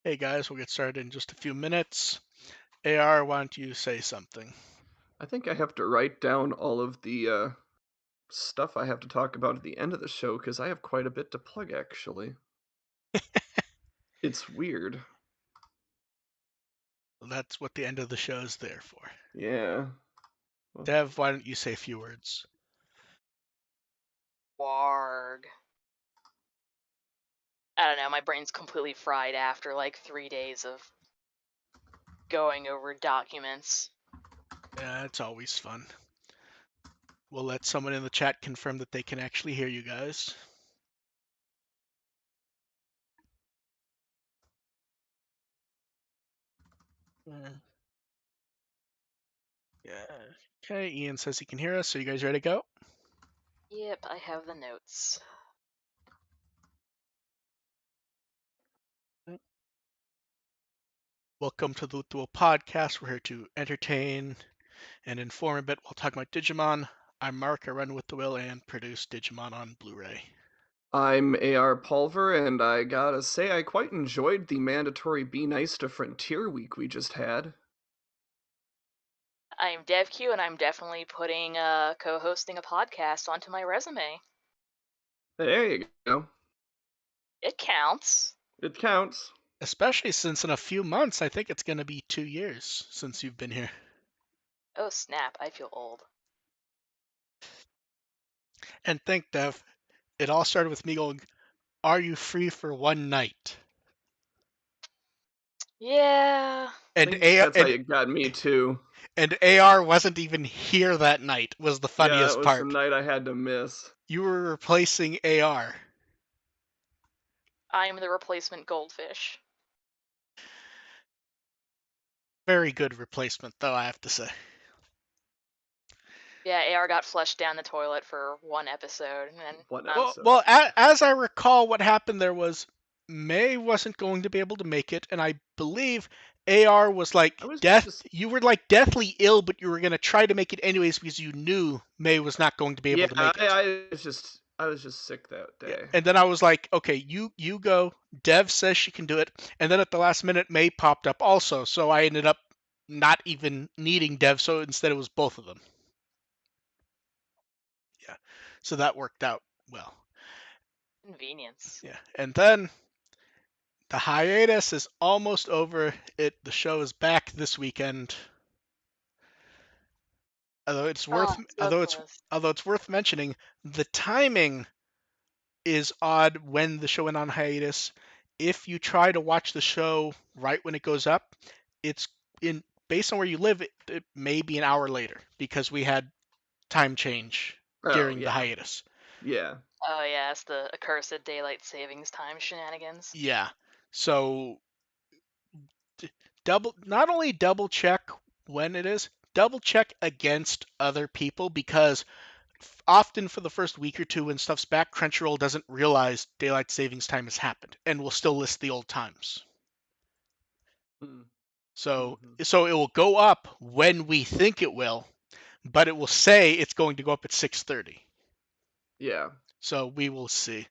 Hey guys, we'll get started in just a few minutes. AR, why don't you say something? I think I have to write down all of the stuff I have to talk about at the end of the show because I have quite a bit to plug, actually. It's weird. That's what the end of the show is there for. Yeah. Well, Dev, why don't you say a few words? Warg. I don't know, my brain's completely fried after like 3 days of going over documents. Yeah, it's always fun. We'll let someone in the chat confirm that they can actually hear you guys. Yeah. Okay, Ian says he can hear us, so you guys ready to go? Yep, I have the notes. Welcome to the Dual Podcast. We're here to entertain and inform a bit while talking about Digimon. I'm Mark, I run with the Will and produce Digimon on Blu-ray. I'm AR Pulver, and I gotta say, I quite enjoyed the mandatory Be Nice to Frontier week we just had. I'm DevQ, and I'm definitely putting co-hosting a podcast onto my resume. There you go. It counts. It counts. Especially since in a few months, I think it's going to be 2 years since you've been here. Oh snap, I feel old. And think, Dev, it all started with me going, "Are you free for one night?" Yeah. I And think A that's how you got me, too. and AR wasn't even here that night. Was the Yeah, that funniest was the part. night I had to miss. You were replacing AR. I am the replacement goldfish. Very good replacement, though, I have to say. Yeah, AR got flushed down the toilet for one episode, and then One Well, episode. well, as I recall, what happened there was May wasn't going to be able to make it, and I believe AR was like I was death. just... You were like deathly ill, but you were going to try to make it anyways because you knew May was not going to be able Yeah, to make it. I was just sick that Yeah. day. And then I was like, okay, you go. Dev says she can do it, and then at the last minute, May popped up also, so I ended up not even needing Dev, so instead it was both of them. Yeah, so that worked out well. Convenience. Yeah, and then the hiatus is almost over. The show is back this weekend. Although it's worth mentioning, the timing is odd when the show went on hiatus. If you try to watch the show right when it goes up, it's in based on where you live, it may be an hour later because we had time change during the hiatus. Yeah. Oh yeah, it's the accursed daylight savings time shenanigans. Yeah. So not only double check when it is, double check against other people because often for the first week or two when stuff's back, Crunchyroll doesn't realize daylight savings time has happened and will still list the old times. So it will go up when we think it will, but it will say it's going to go up at 6:30. Yeah. So we will see.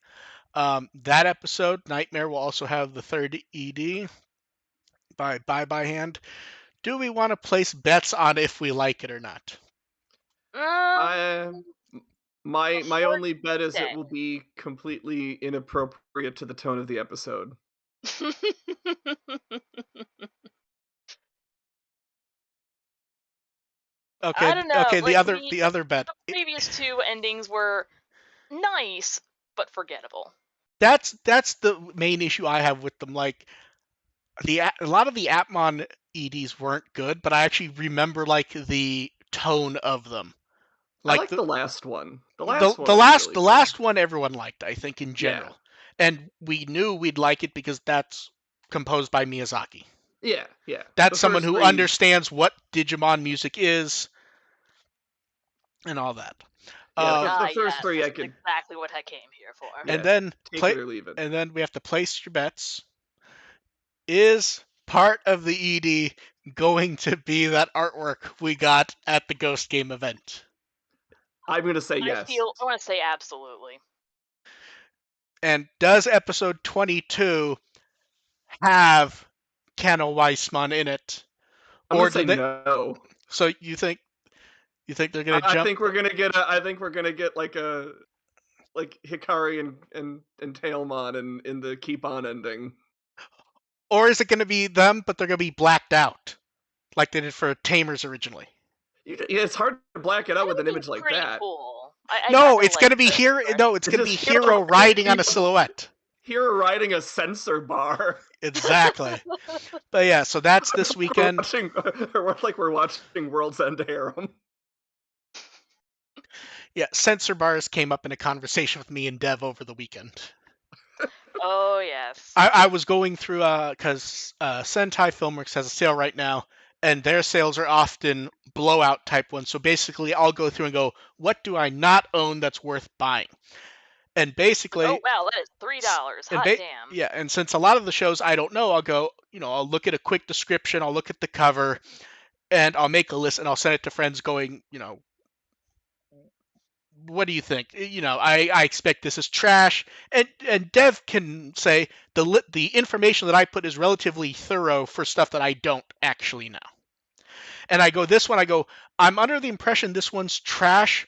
That episode, Nightmare, will also have the third ED by Bye Hand. Do we want to place bets on if we like it or not? My only bet is say. it will be completely inappropriate to the tone of the episode. Okay. I don't know. Okay. Like, The other bet. The previous two endings were nice but forgettable. That's the main issue I have with them. Like a lot of the Atmon EDs weren't good, but I actually remember like the tone of them. I like the last one. The Really last one everyone liked, I think, in general. Yeah. And we knew we'd like it because that's composed by Miyazaki. Yeah. That's someone who understands what Digimon music is and all that. Yeah, the first three I could... exactly what I came here for. Yeah, and then take it or leave it. And then we have to place your bets. Is part of the ED going to be that artwork we got at the Ghost Game event? I'm going to say yes. I want to say absolutely. And does episode 22 have Kano Weissman in it? I'm Or gonna do say they? no. So you think they're gonna I jump? think we're gonna get like Hikari and Tailmon in the Keep On ending. Or is it gonna be them, but they're gonna be blacked out, like they did for Tamers originally? It's hard to black it That out with would an be image like pretty that. cool. I kind No, of it's like gonna be the here. No, it's It's gonna be just Hero riding on a Hero, silhouette. Hero riding a sensor bar. Exactly. But yeah, so that's this weekend. We're watching World's End Harem. Yeah, sensor bars came up in a conversation with me and Dev over the weekend. Oh yes. I was going through because Sentai Filmworks has a sale right now, and their sales are often blowout type ones. So basically, I'll go through and go, what do I not own that's worth buying? And basically, Oh wow, that is $3. and Hot damn. yeah, and since a lot of the shows I don't know, I'll go, I'll look at a quick description, I'll look at the cover, and I'll make a list and I'll send it to friends going, what do you think? I expect this is trash, and Dev can say the information that I put is relatively thorough for stuff that I don't actually know. And I go this one, I'm under the impression this one's trash,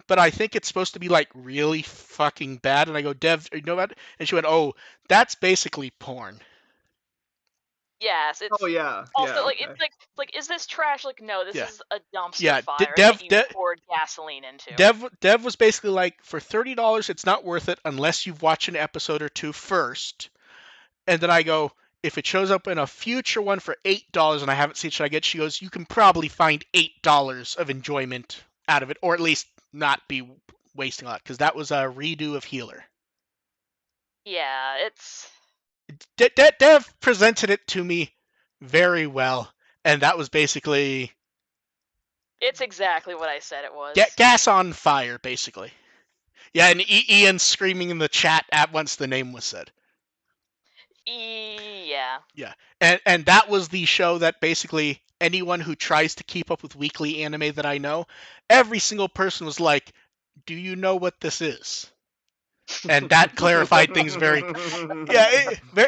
but I think it's supposed to be like really fucking bad. And I go, Dev, you know about it? And she went, oh, that's basically porn. Yes, it's Oh yeah, also yeah. like Okay. it's like is this trash? Like no, this Yeah. is a dumpster Yeah, fire Dev, that you Dev, poured gasoline into. Dev was basically like, for $30, it's not worth it unless you've watched an episode or two first. And then I go, if it shows up in a future one for $8 and I haven't seen it, should I get? She goes, you can probably find $8 of enjoyment out of it, or at least not be wasting a lot, because that was a redo of Healer. Yeah, it's Dev presented it to me very well, and that was basically it's exactly what I said it was. gas on fire, basically. Yeah, and Ian screaming in the chat at once the name was said. Yeah. Yeah, and that was the show that basically anyone who tries to keep up with weekly anime that I know, every single person was like, "Do you know what this is?" And that clarified things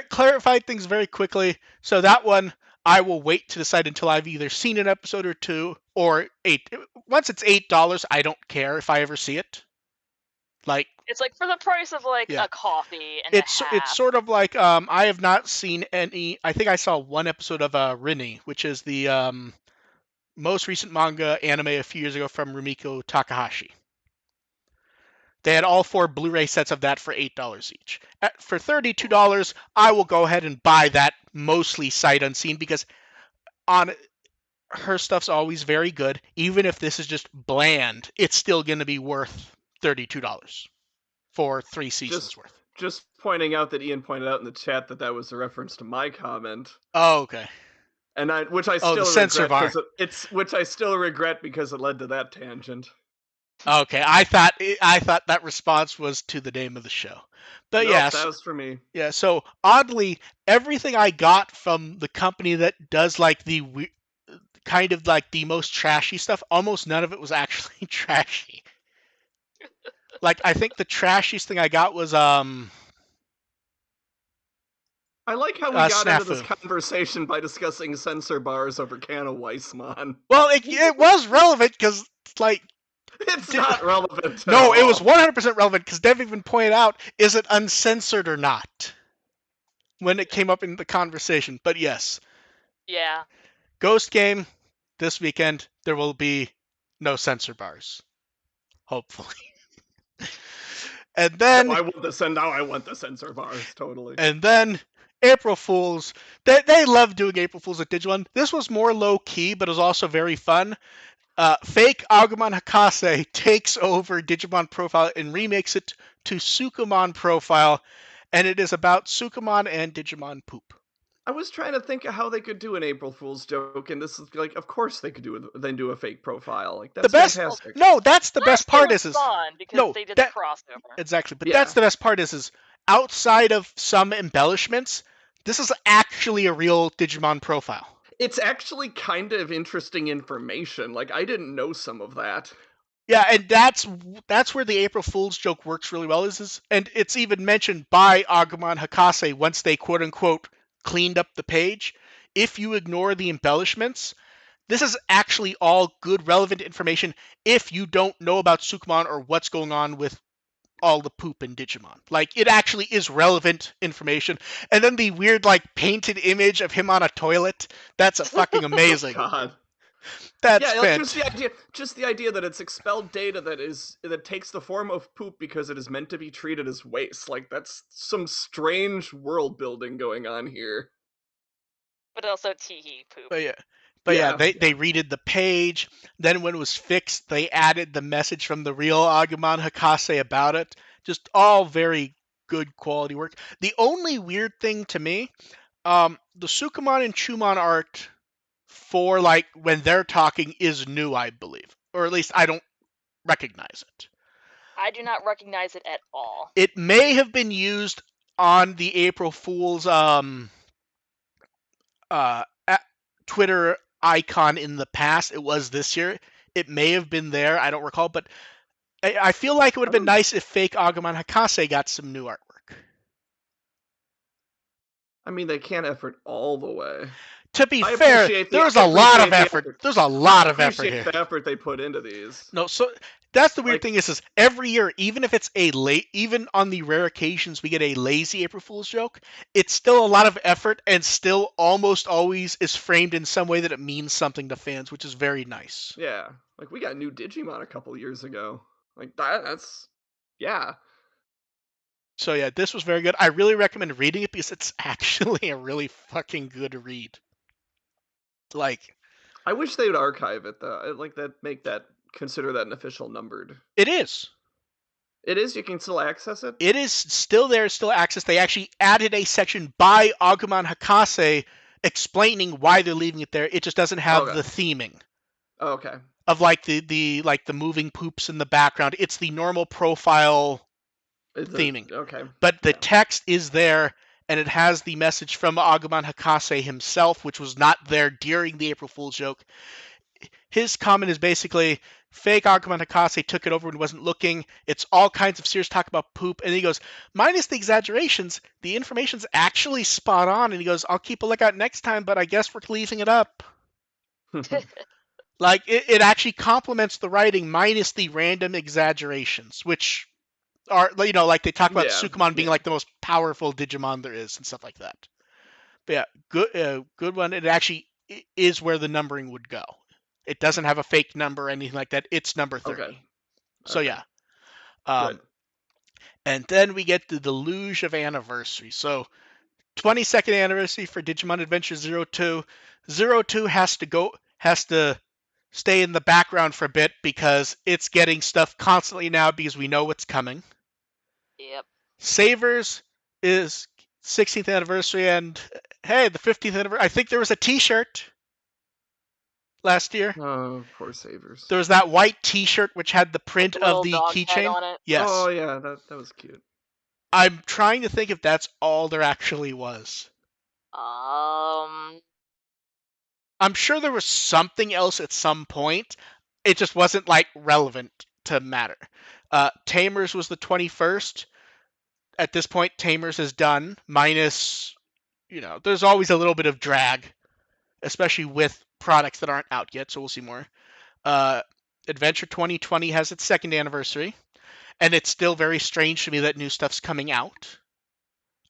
clarified things very quickly. So that one I will wait to decide until I've either seen an episode or two, or eight. Once it's $8, I don't care if I ever see it. Like, It's like for the price of like Yeah. a coffee and it's a half. it's sort of like I have not seen any. I think I saw one episode of Rini, which is the most recent manga anime a few years ago from Rumiko Takahashi. They had all 4 Blu-ray sets of that for $8 each. For $32, I will go ahead and buy that mostly sight unseen, because on her stuff's always very good. Even if this is just bland, it's still going to be worth $32 for 3 seasons worth. Just pointing out that Ian pointed out in the chat that was a reference to my comment. Oh, okay. And which I still regret which I still regret because it led to that tangent. Okay, I thought that response was to the name of the show. But nope, yes, that was for me. Yeah, so oddly, everything I got from the company that does like the kind of like the most trashy stuff, almost none of it was actually trashy. Like, I think the trashiest thing I got was I like how we got Snafu. into this conversation by discussing censor bars over Kano Weissman. Well, it was relevant because, like, it's not relevant. No, it was 100% relevant because Dev even pointed out, is it uncensored or not? When it came up in the conversation. But yes. Yeah. Ghost Game this weekend, there will be no censor bars. Hopefully. And then I want the censor bars, totally. And then April Fools. They love doing April Fools at Digimon. This was more low key, but it was also very fun. Fake Agumon Hakase takes over Digimon Profile and remakes it to Sukumon Profile, and it is about Sukumon and Digimon poop. I was trying to think of how they could do an April Fool's joke, and this is like, of course they could do a fake profile. Like, that's fantastic. No, that's the best part. Is fun because they did the crossover. Exactly, but that's the best part. Is outside of some embellishments, this is actually a real Digimon profile. It's actually kind of interesting information. Like, I didn't know some of that. Yeah, and that's where the April Fool's joke works really well. And it's even mentioned by Agumon Hakase once they quote unquote cleaned up the page. if you ignore the embellishments, this is actually all good, relevant information if you don't know about Sukumon or what's going on with all the poop in Digimon. Like, it actually is relevant information. And then the weird, like, painted image of him on a toilet, that's a fucking amazing. God. That's Yeah, like fantastic. just the idea that it's expelled data that takes the form of poop because it is meant to be treated as waste. Like, that's some strange world building going on here. But also teehee poop. But yeah, they redid the page. Then when it was fixed, they added the message from the real Agumon Hakase about it. Just all very good quality work. The only weird thing to me, the Sukumon and Chumon art for like when they're talking is new, I believe, or at least I don't recognize it. I do not recognize it at all. It may have been used on the April Fool's Twitter icon in the past. It was this year. It may have been there. I don't recall, but I feel like it would have been nice if fake Agumon Hakase got some new artwork. I mean, they can't effort all the way. To be fair, there's a lot of effort. There's a lot of effort here. I appreciate the effort they put into these. No, so that's the weird thing is every year, even if it's even on the rare occasions we get a lazy April Fool's joke, it's still a lot of effort and still almost always is framed in some way that it means something to fans, which is very nice. Yeah, like we got new Digimon a couple years ago. Like that's yeah. So yeah, this was very good. I really recommend reading it because it's actually a really fucking good read. Like, I wish they would archive it though. Like consider that an official numbered. It is. It is? You can still access it? It is still there, still access. They actually added a section by Agumon Hakase explaining why they're leaving it there. It just doesn't have the theming. Oh, okay. Of like the moving poops in the background. It's the normal profile theming. Okay. But the text is there, and it has the message from Agumon Hakase himself, which was not there during the April Fool's joke. His comment is basically, fake Agumon Hakase took it over and wasn't looking. It's all kinds of serious talk about poop. And he goes, minus the exaggerations, the information's actually spot on. And he goes, I'll keep a lookout next time, but I guess we're leaving it up. Like, it actually complements the writing minus the random exaggerations, which are, like they talk about Sukumon being like the most powerful Digimon there is and stuff like that. But yeah, good one. It actually is where the numbering would go. It doesn't have a fake number or anything like that. It's number 30. Okay. So yeah. And then we get the deluge of anniversary. So 22nd anniversary for Digimon Adventure 02. 02 has to stay in the background for a bit because it's getting stuff constantly now because we know what's coming. Yep. Savers is 16th anniversary, and hey, the 15th anniversary. I think there was a T-shirt last year. Oh, poor Savers. There was that white T-shirt which had the print of the keychain on it. Yes. Oh yeah, that was cute. I'm trying to think if that's all there actually was. I'm sure there was something else at some point. It just wasn't like relevant to matter. Tamers was the 21st. At this point, Tamers is done. Minus, there's always a little bit of drag, especially with products that aren't out yet. So we'll see more. Adventure 2020 has its 2nd anniversary, and it's still very strange to me that new stuff's coming out.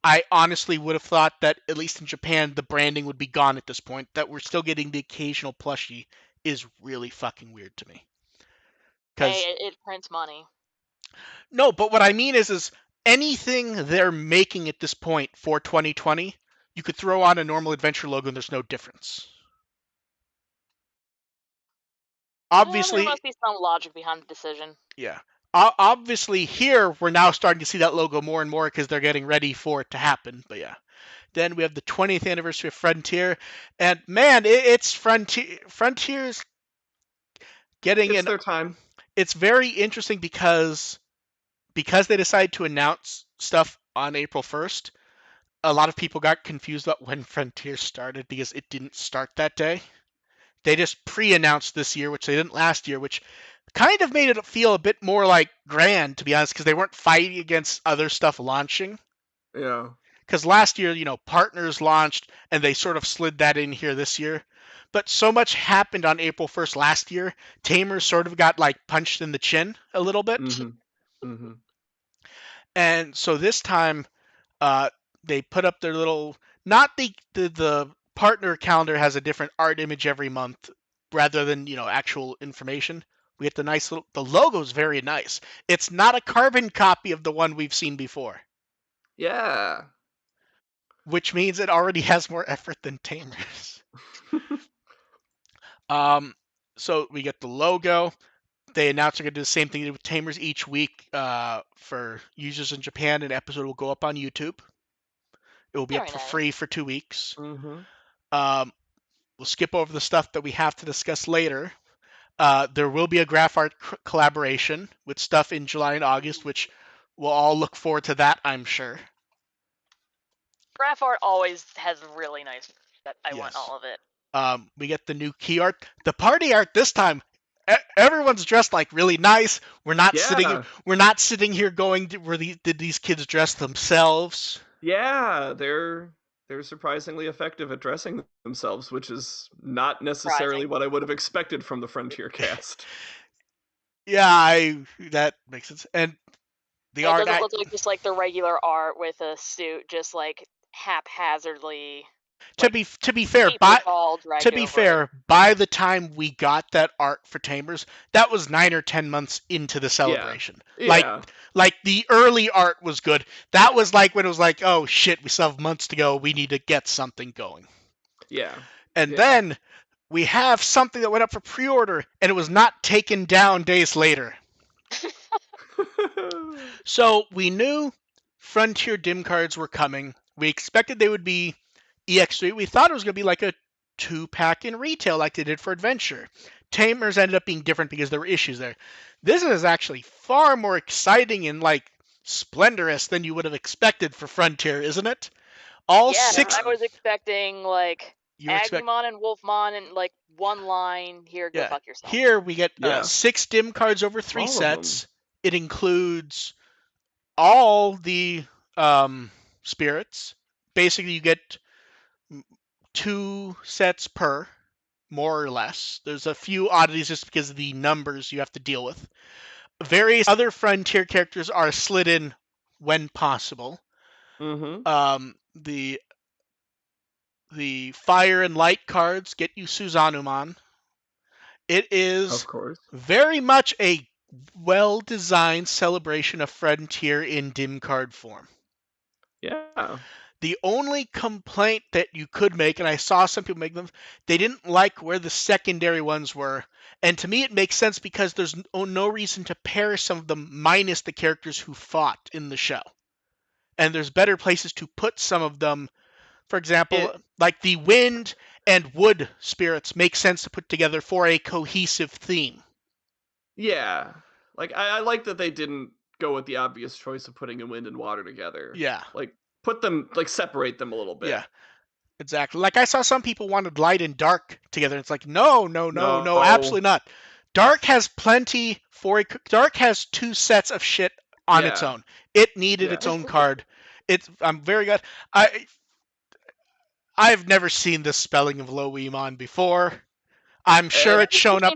I honestly would have thought that, at least in Japan, the branding would be gone at this point. That we're still getting the occasional plushie is really fucking weird to me. Hey, it prints money. No, but what I mean is anything they're making at this point for 2020, you could throw on a normal adventure logo and there's no difference. Obviously, there must be some logic behind the decision. Yeah. Obviously, here we're now starting to see that logo more and more because they're getting ready for it to happen. But yeah. Then we have the 20th anniversary of Frontier, and man, it's Frontier's getting it's their time. It's very interesting because they decided to announce stuff on April 1st. A lot of people got confused about when Frontier started because it didn't start that day. They just pre-announced this year, which they didn't last year, which kind of made it feel a bit more like grand, to be honest, because they weren't fighting against other stuff launching. Yeah. because last year, Partners launched and they sort of slid that in here this year. But so much happened on April 1st last year. Tamers sort of got like punched in the chin a little bit. And so this time, uh, they put up their little, not the partner calendar has a different art image every month rather than, actual information. We get the nice little, the logo's very nice. It's not a carbon copy of the one we've seen before. Yeah. Which means it already has more effort than Tamers. So we get the logo. They announced they're going to do the same thing with Tamers each week for users in Japan. An episode will go up on YouTube. It will be up for free for 2 weeks. We'll skip over the stuff that we have to discuss later. There will be a graph art collaboration with stuff in July and August, which we'll all look forward to that, I'm sure. Graph art always has really nice. I want all of it. We get the new key art. The party art this time, everyone's dressed like really nice. We're not sitting here going, did these kids dress themselves? Yeah, they're surprisingly effective at dressing themselves, which is not necessarily what I would have expected from the Frontier cast. Yeah, that makes sense. And the art doesn't look like just like the regular art with a suit, just like haphazardly. To be fair, by the time we got that art for Tamers, that was 9 or 10 months into the celebration. Yeah. Like the early art was good. That was like when it was like, oh shit, we still have months to go. We need to get something going. Yeah. And then we have something that went up for pre-order, and it was not taken down days later. So we knew Frontier Dim cards were coming. We expected they would be EX3. We thought it was going to be like a 2-pack in retail like they did for Adventure. Tamers ended up being different because there were issues there. This is actually far more exciting and like splendorous than you would have expected for Frontier, isn't it? I was expecting like Agumon and Wolfmon and like one line. Here, go fuck yourself. Here we get 6 Dim cards over 3 sets. It includes all the spirits. Basically, you get 2 sets per, more or less. There's a few oddities just because of the numbers you have to deal with. Various other Frontier characters are slid in when possible. The Fire and Light cards get you Suzanumon. It is, of course, very much a well-designed celebration of Frontier in dim card form. Yeah. The only complaint that you could make, and I saw some people make them, they didn't like where the secondary ones were. And to me, it makes sense because there's no reason to pair some of them minus the characters who fought in the show. And there's better places to put some of them. For example, like the wind and wood spirits make sense to put together for a cohesive theme. Yeah. Like, I like that they didn't go with the obvious choice of putting wind and water together. Yeah. Like, put them, like, separate them a little bit. Yeah. Exactly. Like I saw some people wanted light and dark together. It's like, no, absolutely not. Dark has plenty for Dark has 2 sets of shit on its own. It needed its own card. I'm very good. I've never seen this spelling of Loemon before. I'm sure it's shown up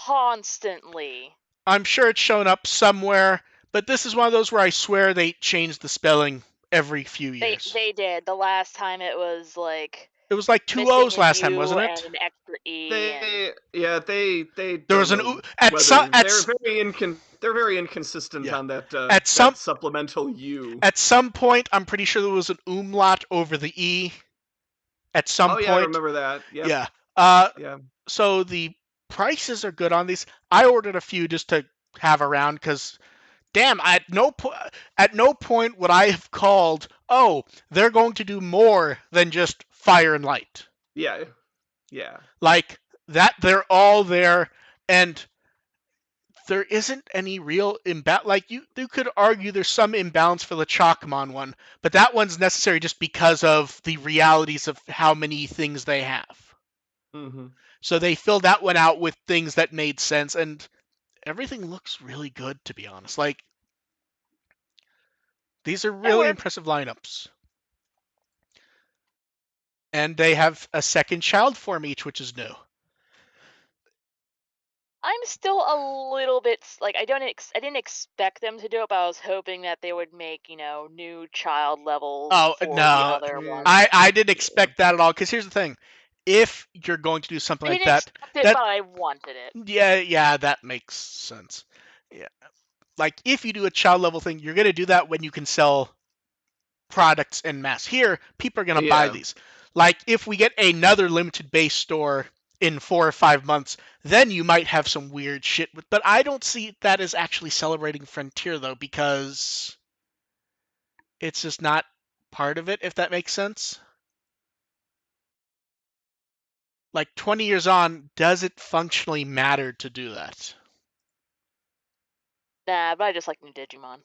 constantly. I'm sure it's shown up somewhere, but this is one of those where I swear they changed the spelling every few years. They did. The last time it was like... It was like 2 O's last time, wasn't it? And an extra E. They there was an they're very inconsistent on that at some supplemental U. At some point, I'm pretty sure there was an umlaut over the E. At some point. I remember that. Yep. Yeah. So the prices are good on these. I ordered a few just to have around because, damn, at no point would I have called, oh, they're going to do more than just Fire and Light. Yeah. Like that, they're all there, and there isn't any real imbalance. Like you could argue there's some imbalance for the Chalkmon one, but that one's necessary just because of the realities of how many things they have. Mm-hmm. So they filled that one out with things that made sense, and everything looks really good, to be honest. Like, these are really impressive lineups. And they have a second child form each, which is new. I'm still a little bit like I didn't expect them to do it, but I was hoping that they would make new child levels Oh for the no, other Yeah. ones. I didn't expect that at all. Because here's the thing: if you're going to do something I like didn't that, expect it, that but I wanted it. yeah, that makes sense. Yeah, like if you do a child level thing, you're gonna do that when you can sell products en masse. Here, people are gonna buy Yeah. these. Like if we get another limited base store in 4 or 5 months, then you might have some weird shit. But I don't see that as actually celebrating Frontier though, because it's just not part of it. If that makes sense. Like 20 years on, does it functionally matter to do that? Nah, but I just like new Digimon.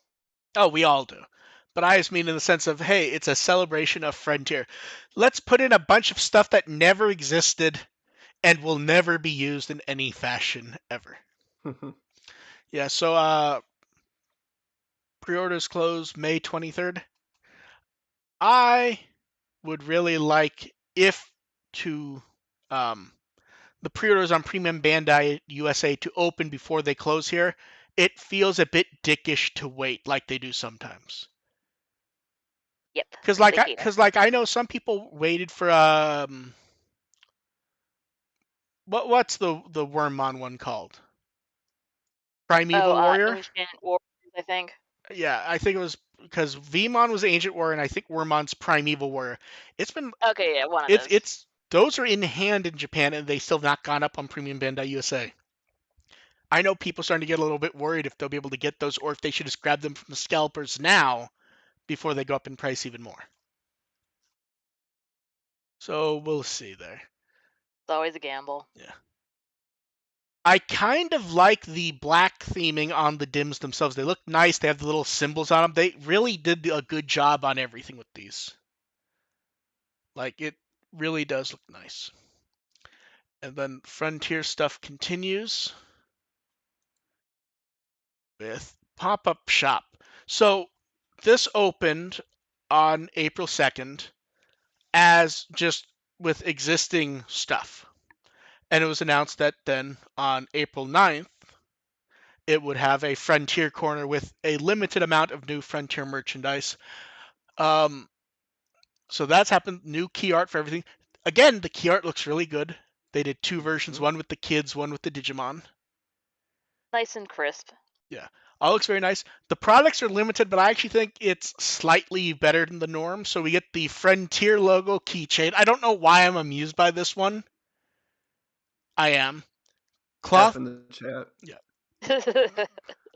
Oh, we all do. But I just mean in the sense of, hey, it's a celebration of Frontier. Let's put in a bunch of stuff that never existed and will never be used in any fashion ever. Yeah, so pre-orders close May 23rd. I would really like if to the pre-orders on Premium Bandai USA to open before they close here. It feels a bit dickish to wait like they do sometimes. Yep, Cause complete like I, hater. cause like I know some people waited for what's the Wormmon one called? Oh, Primeval Warrior? Ancient Warriors, I think. Yeah, I think it was because Vmon was Ancient Warrior and I think Wormmon's Primeval Warrior. It's been Okay, yeah, one of it's those. it's those are in hand in Japan and they still have not gone up on Premium Bandai USA. I know people starting to get a little bit worried if they'll be able to get those or if they should just grab them from the scalpers now before they go up in price even more. So we'll see there. It's always a gamble. Yeah. I kind of like the black theming on the dims themselves. They look nice. They have the little symbols on them. They really did a good job on everything with these. Like, it really does look nice. And then Frontier stuff continues with Pop-Up Shop. So this opened on April 2nd as just with existing stuff. And it was announced that then on April 9th, it would have a Frontier corner with a limited amount of new Frontier merchandise. Um, so that's happened. New key art for everything. Again, the key art looks really good. They did two versions, one with the kids, one with the Digimon. Nice and crisp. Yeah, all looks very nice. The products are limited, but I actually think it's slightly better than the norm. So we get the Frontier logo keychain. I don't know why I'm amused by this one. I am. F Cloth, in the chat. yeah,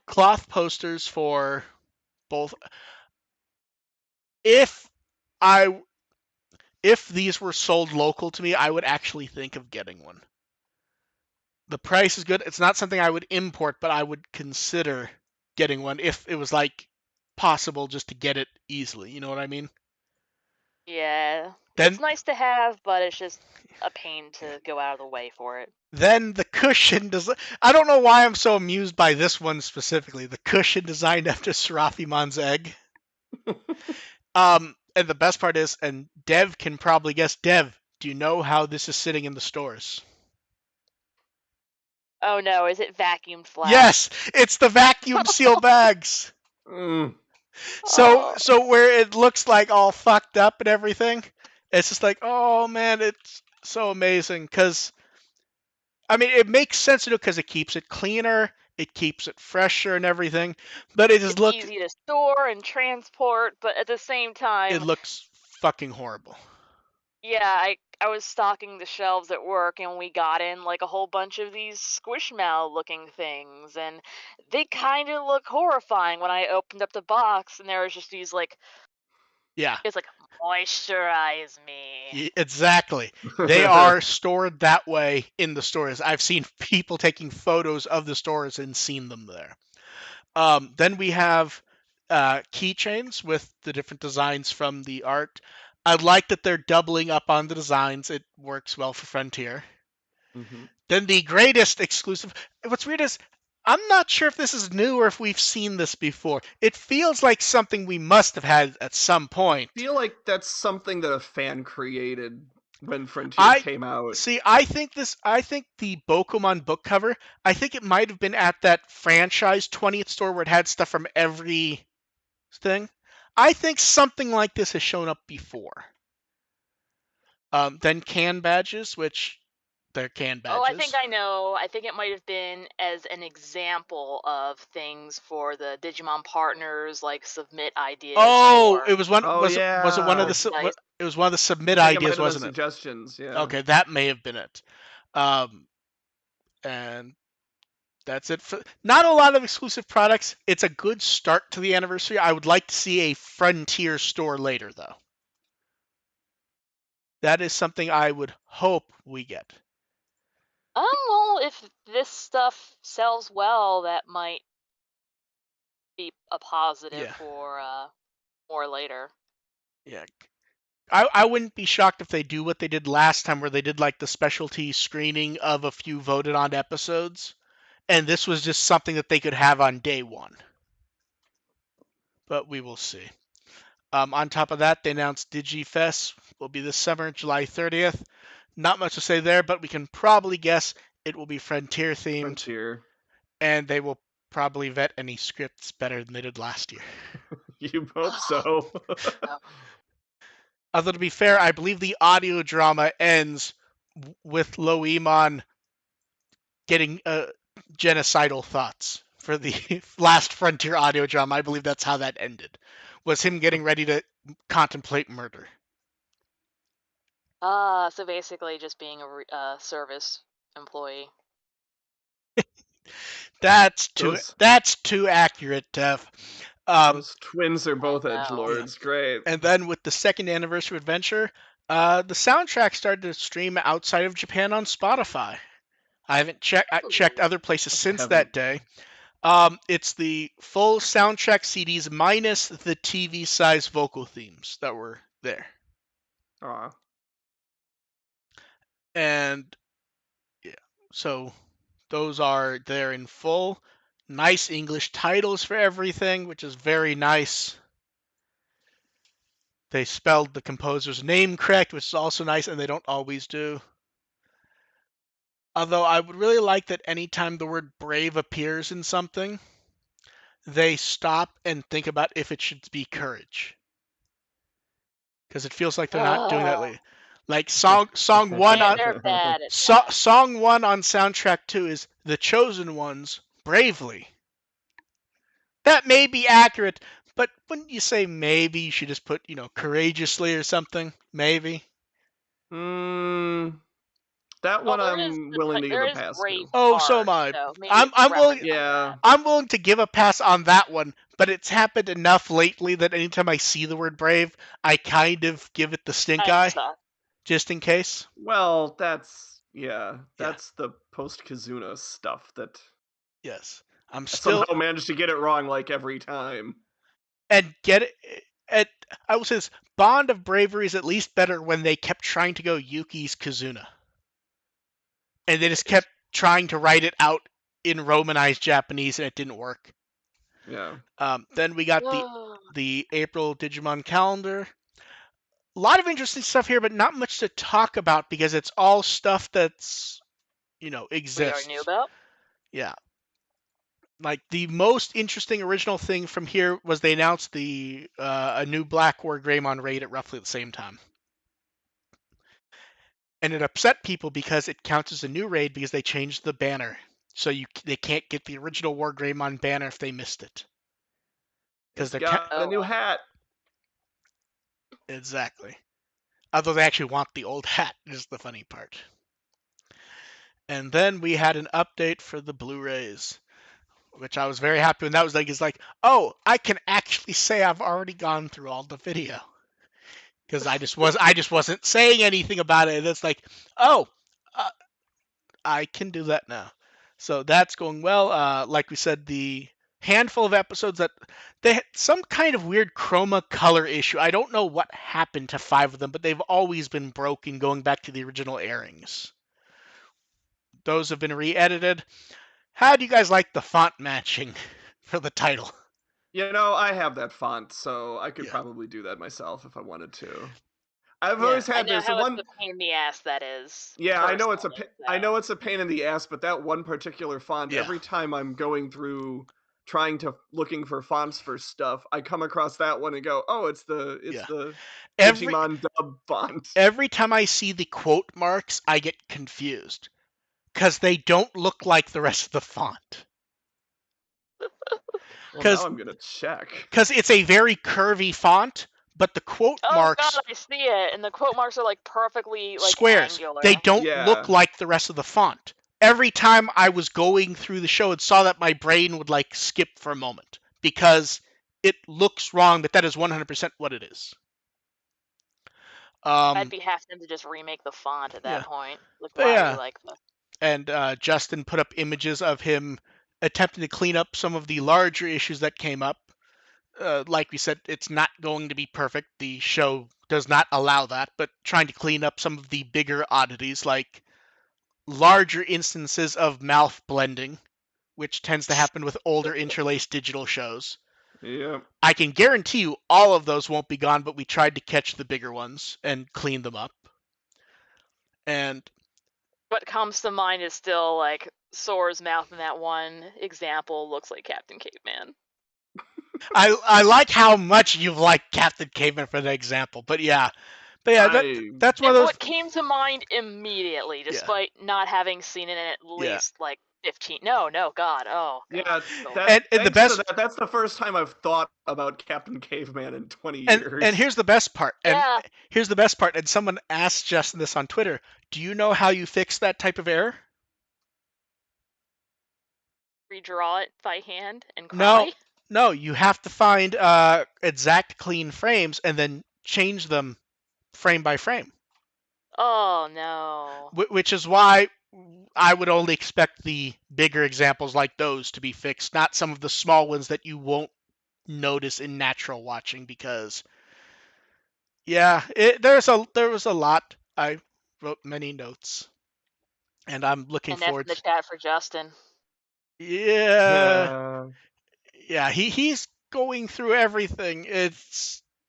cloth posters for both. If I if these were sold local to me, I would actually think of getting one. The price is good. It's not something I would import, but I would consider getting one if it was like possible just to get it easily. You know what I mean? Yeah, it's Then nice to have, but it's just a pain to go out of the way for it. then the cushion does. I don't know why I'm so amused by this one specifically. The cushion designed after Serafimon's egg. And the best part is, and Dev can probably guess. Dev, do you know how this is sitting in the stores? Oh no, is it vacuumed flat? Yes, it's the vacuum seal bags. Mm. So Oh, so where it looks like all fucked up and everything, it's just like, oh man, it's so amazing. Cause I mean, it makes sense to do because it keeps it cleaner, it keeps it fresher and everything. But it's easy to store and transport, but at the same it time, looks fucking horrible. yeah, I was stocking the shelves at work and we got in like a whole bunch of these squishmallow looking things and they kind of look horrifying when I opened up the box and there was just these like Yeah, it's like moisturize me. exactly. They are stored that way in the stores. I've seen people taking photos of the stores and seen them there. Then we have keychains with the different designs from the art. I like that they're doubling up on the designs. It works well for Frontier. Mm-hmm. Then the greatest exclusive. What's weird is I'm not sure if this is new or if we've seen this before. It feels like something we must have had at some point. I feel like that's something that a fan created when Frontier came out. See, I think the Bokomon book cover, I think it might have been at that franchise 20th store where it had stuff from every thing. I think something like this has shown up before. Then can badges, which they're can badges. Oh, I think I know. I think it might have been as an example of things for the Digimon partners, like submit ideas. Oh, it was one. Oh, was yeah. was it one of the? It was one of the submit I think ideas, it might have wasn't been it? Suggestions, yeah. Okay, that may have been it. And that's it for not a lot of exclusive products. It's a good start to the anniversary. I would like to see a Frontier store later, though. That is something I would hope we get. Well, if this stuff sells well, that might be a positive for more later. Yeah. I wouldn't be shocked if they do what they did last time, where they did like the specialty screening of a few voted on episodes, and this was just something that they could have on day one. But we will see. On top of that, they announced DigiFest will be this summer, July 30th. Not much to say there, but we can probably guess it will be Frontier themed. Frontier. And they will probably vet any scripts better than they did last year. You hope so. Although, to be fair, I believe the audio drama ends with Loemon getting genocidal thoughts for the last Frontier audio drama. I believe that's how that ended. Was him getting ready to contemplate murder. So basically just being a service employee. That's too accurate, Tev. Those twins are both edgelords. Yeah. Great. And then with the second anniversary adventure, the soundtrack started to stream outside of Japan on Spotify. I haven't checked other places since that day. It's the full soundtrack CDs minus the TV-size vocal themes that were there. And yeah, so those are there in full. Nice English titles for everything, which is very nice. They spelled the composer's name correct, which is also nice, and they don't always do. Although I would really like that anytime the word brave appears in something, they stop and think about if it should be courage. Because it feels like they're not doing that lately. Like song one on song 1 on soundtrack 2 is The Chosen Ones Bravely. That may be accurate, but wouldn't you say maybe you should just put, courageously or something? Maybe. That one I'm willing to give a pass to. Oh, so am I. I'm willing. Yeah. I'm willing to give a pass on that one, but it's happened enough lately that anytime I see the word brave, I kind of give it the stink eye, just in case. Well, that's the post-Kazuna stuff that. Yes, I'm still somehow managed to get it wrong like every time. And get it. I will say this: Bond of Bravery is at least better when they kept trying to go Yuki's Kazuna. And they just kept trying to write it out in Romanized Japanese, and it didn't work. Yeah. Then we got the April Digimon calendar. A lot of interesting stuff here, but not much to talk about because it's all stuff that's, exists. We already knew about? Yeah. Like, the most interesting original thing from here was they announced a new Black War Greymon raid at roughly the same time. And it upset people because it counts as a new raid because they changed the banner. So they can't get the original War Greymon banner if they missed it. Because they got a new hat. Exactly. Although they actually want the old hat, is the funny part. And then we had an update for the Blu-rays, which I was very happy when that was like, oh, I can actually say I've already gone through all the video. Because I just wasn't saying anything about it. And it's like, oh, I can do that now. So that's going well. Like we said, the handful of episodes that they had some kind of weird chroma color issue. I don't know what happened to 5 of them, but they've always been broken going back to the original airings. Those have been re-edited. How do you guys like the font matching for the title? I have that font, so I could probably do that myself if I wanted to. I've Yeah. always I had know this how much one. of a pain in the ass that is. Yeah, I know it's Personally, I so. know it's a pain in the ass, but that one particular font, Yeah. every time I'm going through trying to looking for fonts for stuff, I come across that one and go, "Oh, it's Yeah. the Every Digimon dub font." every time I see the quote marks, I get confused because they don't look like the rest of the font. Well, now Because I'm gonna check. it's a very curvy font, but the quote Oh god, marks I see it, and the quote marks are like perfectly like squares. They angular. don't look Yeah. like the rest of the font. Every time I was going through the show and saw that, my brain would like skip for a moment because it looks wrong, but that is 100% what it is. I'd be half tempted to just remake the font at that Yeah. point. Like, But why are we yeah, like this? and Justin put up images of him attempting to clean up some of the larger issues that came up. Like we said, it's not going to be perfect. The show does not allow that, but trying to clean up some of the bigger oddities, like larger instances of mouth blending, which tends to happen with older interlaced digital shows. Yeah. I can guarantee you all of those won't be gone, but we tried to catch the bigger ones and clean them up. And What comes to mind is still like Sora's mouth in that one example looks like Captain Caveman. I like how much you've liked Captain Caveman for the example, but yeah, that's one of those. What came to mind immediately, Yeah, despite not having seen it in at yeah. least like 15. No, God. Oh god. Yeah, So that And the thanks to best that, that's the first time I've thought about Captain Caveman in 20 and years. here's the best part. And yeah, here's the best part. And someone asked Justin this on Twitter. Do you know how you fix that type of error? redraw it by hand and No, cry. no. You have to find exact clean frames and then change them frame by frame. Oh no. Which is why I would only expect the bigger examples like those to be fixed, not some of the small ones that you won't notice in natural watching. Because yeah, there was a lot. I wrote many notes, and I'm looking And F in forward the to. chat for Justin. Yeah, Yeah. yeah. He's going through everything.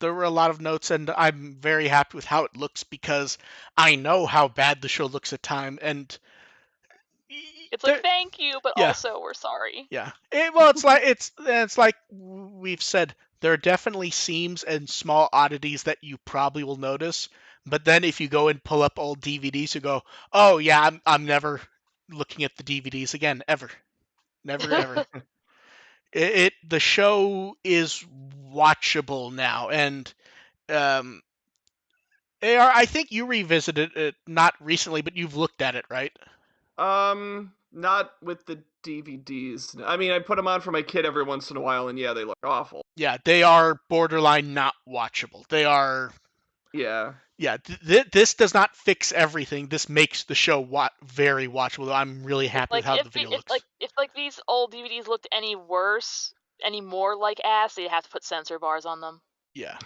There were a lot of notes, and I'm very happy with how it looks because I know how bad the show looks at time, and It's like there, thank you, but yeah, also we're sorry. yeah. Well, it's like we've said. There are definitely seams and small oddities that you probably will notice. But then if you go and pull up old DVDs, you go, "Oh yeah, I'm never looking at the DVDs again, ever, never, ever." The show is watchable now, and um, AR, I think you revisited it not recently, but you've looked at it, right? Not with the DVDs. I mean, I put them on for my kid every once in a while, and yeah, they look awful. Yeah, they are borderline not watchable. They are. Yeah. Yeah, this does not fix everything. This makes the show very watchable. I'm really It's happy with like how the video looks. if these old DVDs looked any worse, any more like ass, they'd have to put censor bars on them. Yeah,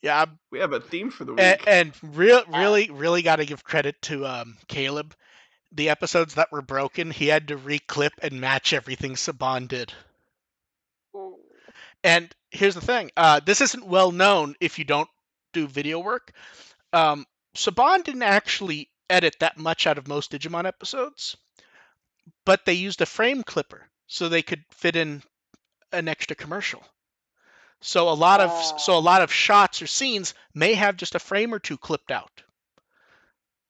yeah. We have a theme for the week. And really got to give credit to Caleb. The episodes that were broken, he had to reclip and match everything Saban did. Ooh. And here's the thing: this isn't well known if you don't do video work. Saban didn't actually edit that much out of most Digimon episodes, but they used a frame clipper so they could fit in an extra commercial. So a lot of shots or scenes may have just a frame or two clipped out.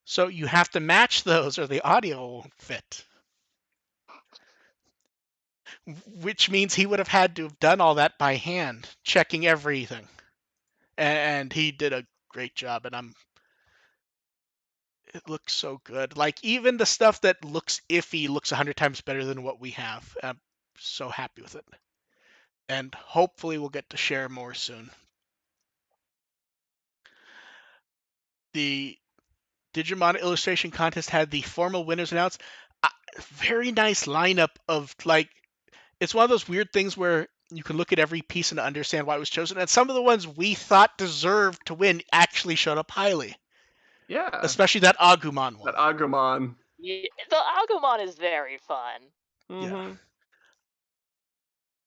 So you have to match those or the audio won't fit. Which means he would have had to have done all that by hand, checking everything. And he did a great job, and it looks so good. Like even the stuff that looks iffy looks 100 times better than what we have. I'm so happy with it. And hopefully we'll get to share more soon. The Digimon illustration contest had the formal winners announced. Very nice lineup of like, it's one of those weird things where you can look at every piece and understand why it was chosen. And some of the ones we thought deserved to win actually showed up highly. Yeah. Especially that Agumon one. That Agumon. Yeah, the Agumon is very fun. Mm-hmm. Yeah.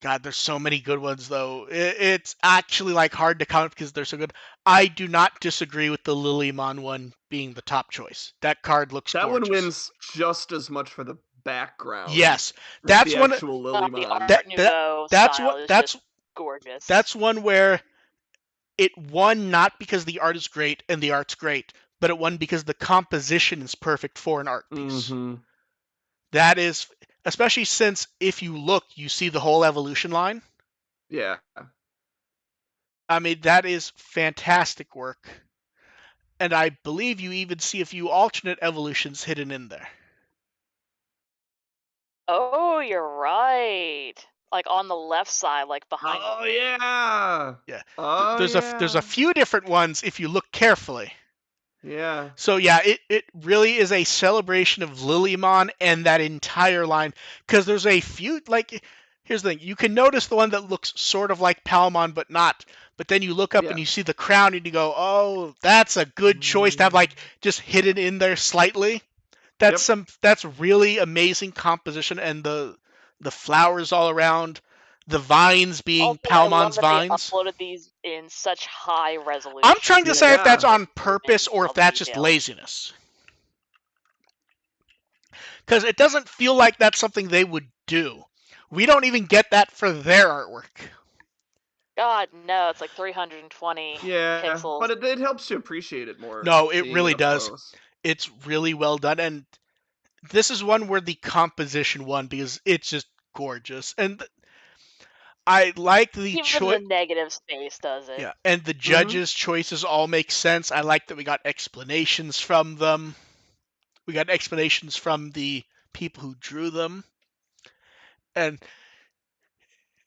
God, there's so many good ones though. It's actually like hard to count because they're so good. I do not disagree with the Lilymon one being the top choice. That card looks That one gorgeous. wins just as much for the background Yes, as that's the one. actual The Lilymon. Art Nouveau That's what style is just gorgeous. that's one where it won not because the art is great and the art's great, but it won because the composition is perfect for an art piece. Mm-hmm. That is, especially since if you look, you see the whole evolution line. Yeah. I mean, that is fantastic work. And I believe you even see a few alternate evolutions hidden in there. Oh, you're right. Like on the left side, like behind. Oh yeah. Yeah. Oh there's a few different ones if you look carefully. Yeah. So yeah, it really is a celebration of Lilymon and that entire line, because there's a few, like, here's the thing, you can notice the one that looks sort of like Palmon but not, but then you look up Yeah. and you see the crown and you go, oh, that's a good choice to have like just hidden in there slightly. That's really amazing composition, and the flowers all around, the vines being Also, I love Palmon's that vines. they uploaded these in such high resolution. I'm trying to say if that's on Zoom in purpose and or see if all the that's just details. laziness. Because it doesn't feel like that's something they would do. We don't even get that for their artwork. God, no, it's like 320 pixels. But it helps you appreciate it more. No, it seeing really up does. close. It's really well done, and this is one where the composition won because it's just gorgeous. And I like the Even the negative space does it. Yeah, and the judges' choices all make sense. I like that we got explanations from them. We got explanations from the people who drew them. And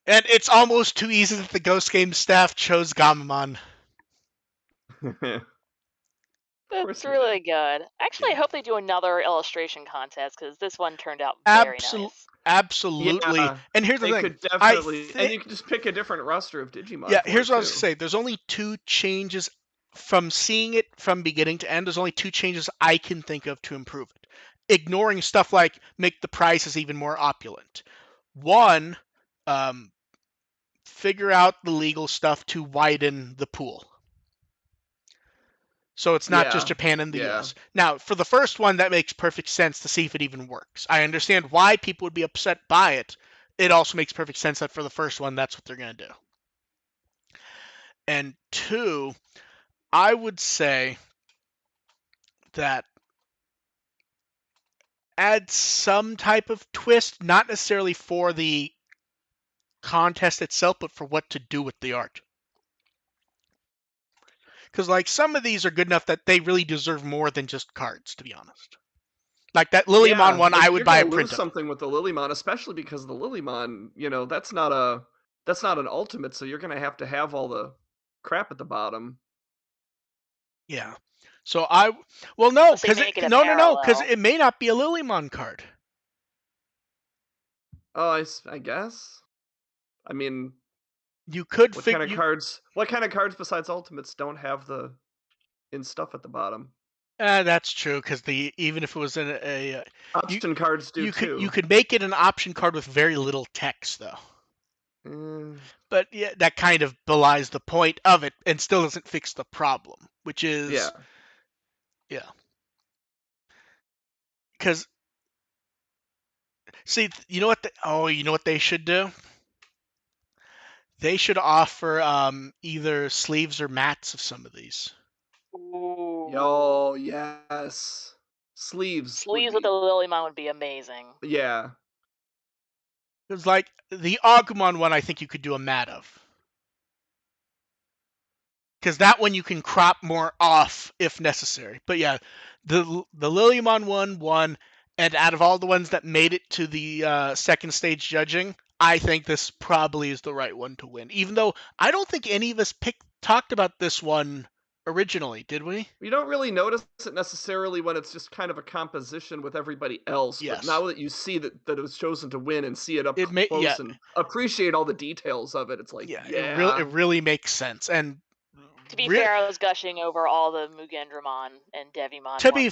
it's almost too easy that the Ghost Game staff chose Gamamon. It's really good. Actually, I hope they do another illustration contest because this one turned out very nice. Absolutely. Yeah, and here's the thing. Could definitely, and you can just pick a different roster of Digimon. Yeah, here's what I was going to say. There's only 2 changes from seeing it from beginning to end. There's only 2 changes I can think of to improve it. Ignoring stuff like make the prices even more opulent. One, figure out the legal stuff to widen the pool. So it's not just Japan and the US. Now, for the first one, that makes perfect sense to see if it even works. I understand why people would be upset by it. It also makes perfect sense that for the first one, that's what they're going to do. And 2, I would say that add some type of twist, not necessarily for the contest itself, but for what to do with the art. Because like some of these are good enough that they really deserve more than just cards, to be honest. Like that Lilymon one, I would buy a print of. Something with the Lilymon, especially because the Lilymon, that's not an ultimate, so you're gonna have to have all the crap at the bottom. Yeah. So no, because it may not be a Lilymon card. Oh, I guess. I mean, you could what kind of cards? What kind of cards besides ultimates don't have the stuff at the bottom? That's true, because even if it was in a option cards do too. You could make it an option card with very little text, though. But yeah, that kind of belies the point of it, and still doesn't fix the problem, which is yeah. Because see, you know what? You know what they should do? They should offer either sleeves or mats of some of these. Ooh. Yo, yes. Sleeves with the Lilymon would be amazing. Yeah. Because like the Agumon one, I think you could do a mat of. Because that one you can crop more off if necessary. But yeah, the Lilymon one won, and out of all the ones that made it to the second stage judging, I think this probably is the right one to win. Even though I don't think any of us talked about this one originally, did we? You don't really notice it necessarily when it's just kind of a composition with everybody else. Yes. But now that you see that it was chosen to win and see it up close and appreciate all the details of it, it's like, it really makes sense. And to be fair, I was gushing over all the Mugendramon and Devimon. To be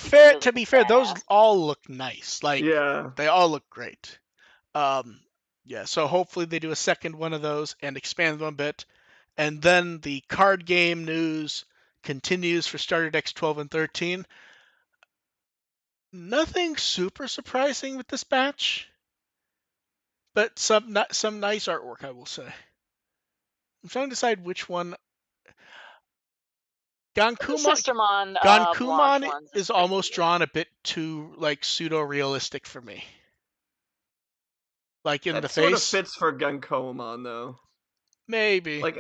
fair, those all look nice. Like, they all look great. Yeah, so hopefully they do a second one of those and expand them a bit. And then the card game news continues for Starter Decks 12 and 13. Nothing super surprising with this batch, but some nice artwork, I will say. I'm trying to decide which one. The Gankumon Sistermon Blanche Gankumon ones is is pretty almost cute. drawn a bit too like pseudo realistic for me. Like in the That sort of face, fits for Gunkomon though. maybe. Like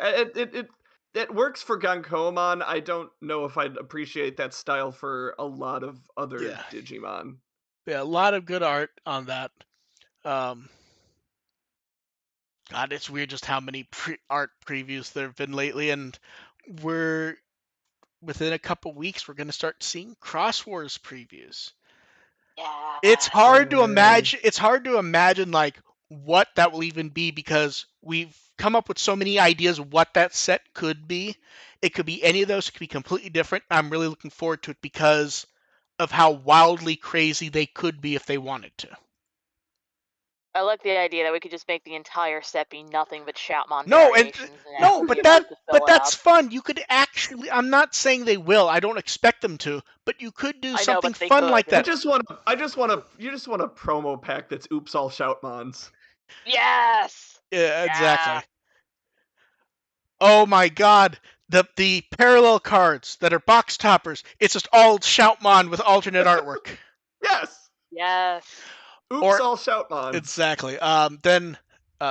it works for Gunkomon. I don't know if I'd appreciate that style for a lot of other Yeah, Digimon. yeah, a lot of good art on that. Um, God, it's weird just how many art previews there have been lately, and we're within a couple weeks we're going to start seeing Cross Wars previews. It's Yeah. hard to Yay. imagine. It's hard to imagine like what that will even be because we've come up with so many ideas of what that set could be. It could be any of those. It could be completely different. I'm really looking forward to it because of how wildly crazy they could be if they wanted to. I like the idea that we could just make the entire set be nothing but Shoutmon No, and variations, and then no, we'll be able to but fill it that's out. fun. You could actually. I'm not saying they will. I don't expect them to, but you could do I know, something but they fun like could. I that. just want you just want a promo pack that's oops all Shoutmons. Yes! Yeah, Yeah. exactly. Oh my God, the parallel cards that are box toppers. It's just all Shoutmon with alternate artwork. Yes. Yes. Oops Or all Shoutmons. exactly. Then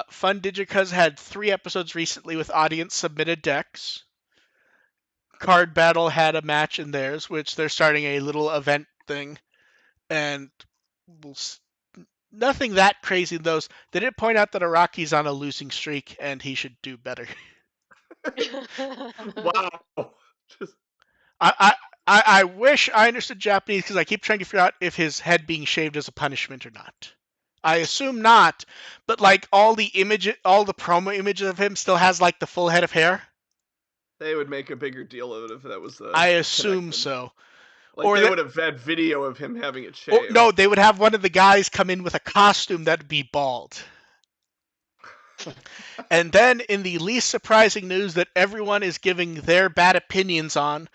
Fun Digicuz had 3 episodes recently with audience submitted decks. Card Battle had a match in theirs, which they're starting a little event thing, and we'll nothing that crazy in those. They did point out that Araki's on a losing streak and he should do better. Wow. Just I, I wish I understood Japanese because I keep trying to figure out if his head being shaved is a punishment or not. I assume not, but like all the promo images of him still has like the full head of hair. they would make a bigger deal of it if that was the I assume connection. so. Like Or they that, would have had video of him having it or no, shaved. they would have one of the guys come in with a costume that'd be bald. And then, in the least surprising news that everyone is giving their bad opinions on,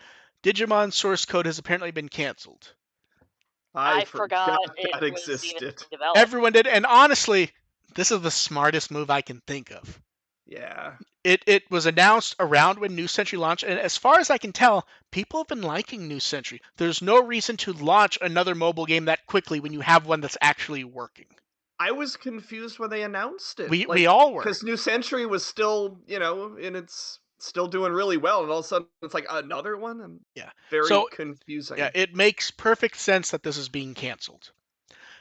Digimon source code has apparently been canceled. I I forgot forgot it that was even existed. being developed. Everyone did, and honestly, this is the smartest move I can think of. Yeah. It was announced around when New Century launched, and as far as I can tell, people have been liking New Century. There's no reason to launch another mobile game that quickly when you have one that's actually working. I was confused when they announced it. We Like, all were. because New Century was still, and it's still doing really well, and all of a sudden it's like another one, and Yeah. very So yeah, confusing. it makes perfect sense that this is being canceled.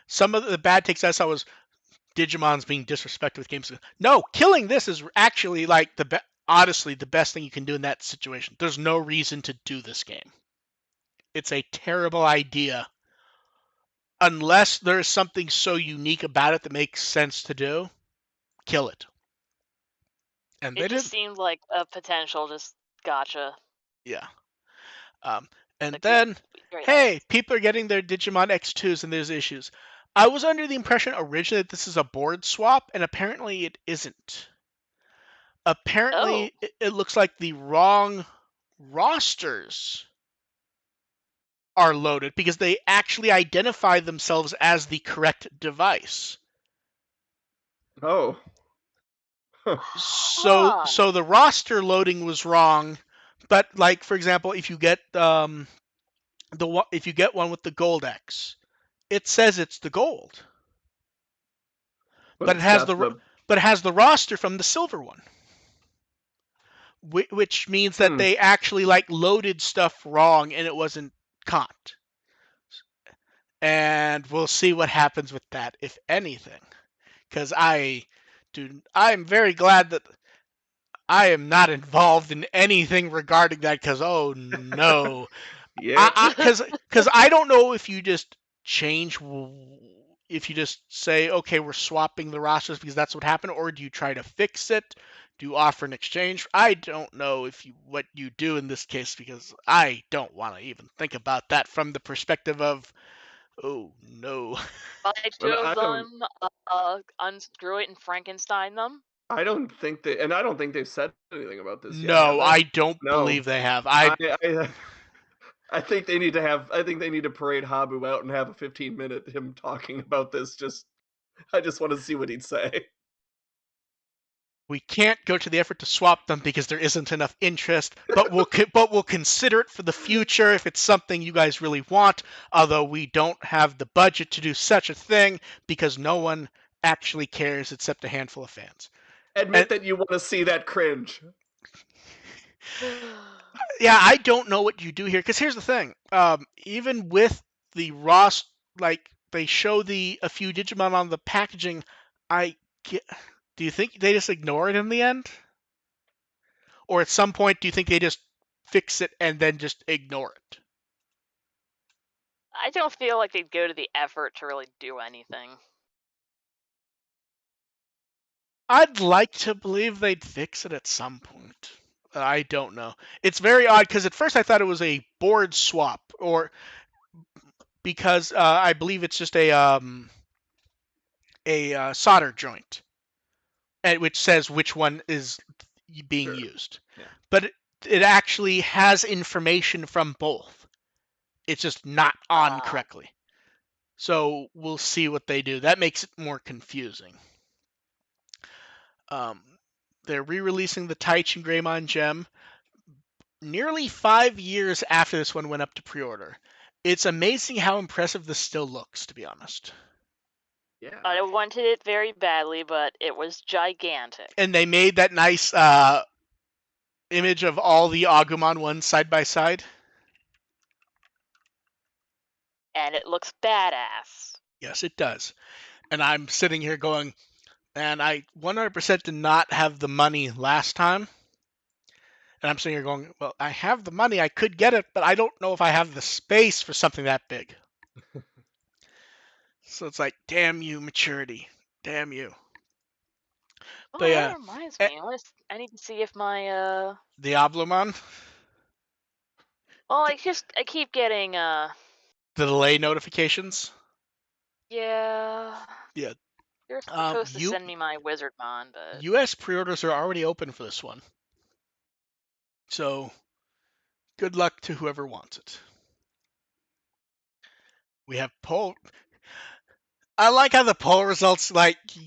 Some of the bad takes I saw was Digimon's being disrespected with games. No, killing this is actually like honestly the best thing you can do in that situation. There's no reason to do this game. It's a terrible idea unless there's something so unique about it that makes sense to do. Kill it. And they It just did. seemed like a potential just gotcha. Yeah. Um, and Like we then, very hey, nice. people are getting their Digimon X2s and there's issues. I was under the impression originally that this is a board swap, and apparently it isn't. Oh. Apparently, it looks like the wrong rosters are loaded because they actually identify themselves as the correct device. Oh. Huh. So the roster loading was wrong, but like for example, if you get if you get one with the gold X, it says it's the gold, But but it it's has got the the roster from the silver one, which means that hmm. they actually like loaded stuff wrong and it wasn't caught. And we'll see what happens with that, if anything. Because I'm very glad that I am not involved in anything regarding that. Because oh no, Yeah. because I don't know if you just change, if you just say okay, we're swapping the rosters because that's what happened, or do you try to fix it? Do you offer an exchange? I don't know what you do in this case because I don't want to even think about that from the perspective of Oh no. Buy two And of I don't. them, unscrew it, and Frankenstein them. I don't think I don't think they've said anything about this yet, have No, they? I don't No. believe they have. I I think they need to have. I think they need to parade Habu out and have a 15-minute him talking about this. I just want to see what he'd say. We can't go to the effort to swap them because there isn't enough interest, but we'll consider it for the future if it's something you guys really want, although we don't have the budget to do such a thing because no one actually cares except a handful of fans. And Admit that you want to see that cringe. yeah, I don't know what you do here because here's the thing. Even with the Ross, like they show a few Digimon on the packaging, I get, do you think they just ignore it in the end? Or at some point, do you think they just fix it and then just ignore it? I don't feel like they'd go to the effort to really do anything. I'd like to believe they'd fix it at some point. I don't know. It's very odd because at first I thought it was a board swap, or because I believe it's just a solder joint, which says which one is being Sure. used. Yeah. But it actually has information from both. It's just not on correctly. So we'll see what they do. That makes it more confusing. They're re-releasing the Tai Chi Greyman Gem nearly 5 years after this one went up to pre-order. It's amazing how impressive this still looks, to be honest. Yeah. I wanted it very badly, but it was gigantic. And they made that nice image of all the Agumon ones side by side. And it looks badass. Yes, it does. And I'm sitting here going, and I 100% did not have the money last time. And I'm sitting here going, well, I have the money, I could get it, but I don't know if I have the space for something that big. So it's like, damn you, maturity. Damn you. Oh, But yeah, that reminds me. I need to see if my Diablomon, Well, I keep getting the delay notifications. Yeah. Yeah. You're supposed to send me my Wizardmon, but U.S. pre-orders are already open for this one. So, good luck to whoever wants it. We have poll. I like how the poll results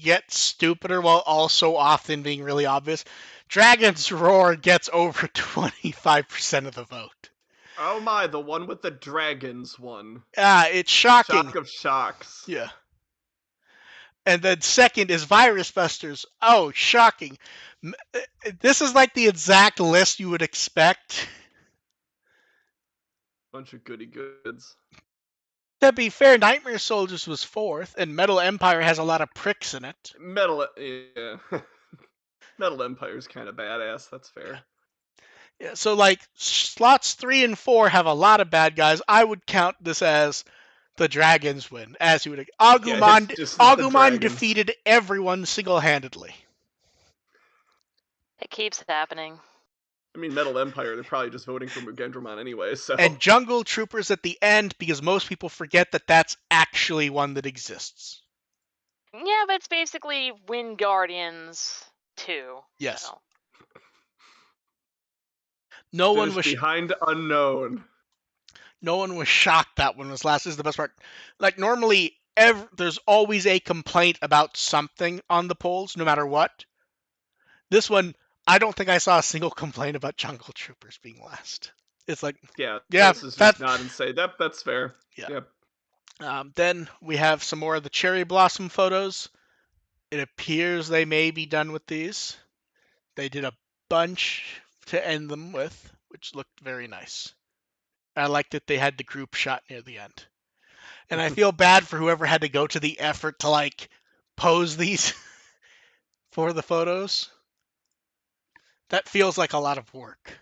get stupider while also often being really obvious. Dragon's Roar gets over 25% of the vote. Oh my, the one with the dragons one. It's shocking. Shock of shocks. Yeah. And then second is Virus Busters. Oh, shocking. This is like the exact list you would expect. Bunch of goody goods. To be fair, Nightmare Soldiers was fourth, and Metal Empire has a lot of pricks in it. Yeah. Metal Empire's kind of badass, that's fair. Yeah, so slots 3 and 4 have a lot of bad guys. I would count this as the Dragons win, as you would. Agumon defeated everyone single-handedly. it keeps happening. I mean, Metal Empire, they're probably just voting for Mugendramon anyway, so. And Jungle Troopers at the end, because most people forget that that's actually one that exists. Yeah, but it's basically Wind Guardians 2. Yes. So. No one was behind unknown. No one was shocked that one was last. This is the best part. Normally, there's always a complaint about something on the polls, no matter what. This one, I don't think I saw a single complaint about Jungle Troopers being last. It's like, yeah, this is just nod and say that's fair. Yeah. Then we have some more of the cherry blossom photos. It appears they may be done with these. They did a bunch to end them with, which looked very nice. I liked that they had the group shot near the end. And I feel bad for whoever had to go to the effort to pose these for the photos. That feels like a lot of work.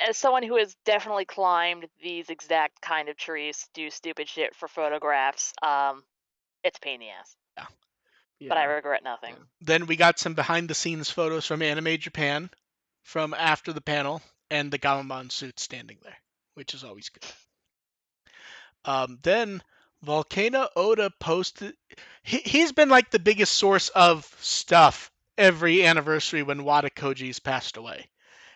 As someone who has definitely climbed these exact kind of trees to do stupid shit for photographs, it's a pain in the ass. Yeah. But I regret nothing. Yeah. Then we got some behind the scenes photos from Anime Japan from after the panel and the Gamamon suit standing there, which is always good. Then Volcano Oda posted. He's been like the biggest source of stuff every anniversary when Wada Koji's passed away.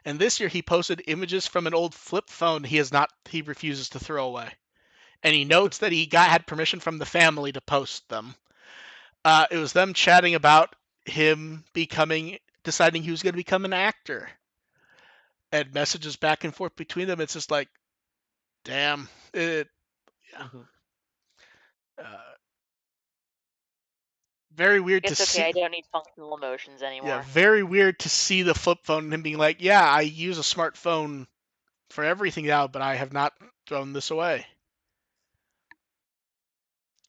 And this year he posted images from an old flip phone he refuses to throw away. And he notes that he had permission from the family to post them. It was them chatting about him deciding he was going to become an actor. And messages back and forth between them. It's just like, damn. Yeah. Very weird to see. It's okay, I don't need functional emotions anymore. Yeah, very weird to see the flip phone and him being like, yeah, I use a smartphone for everything now, but I have not thrown this away.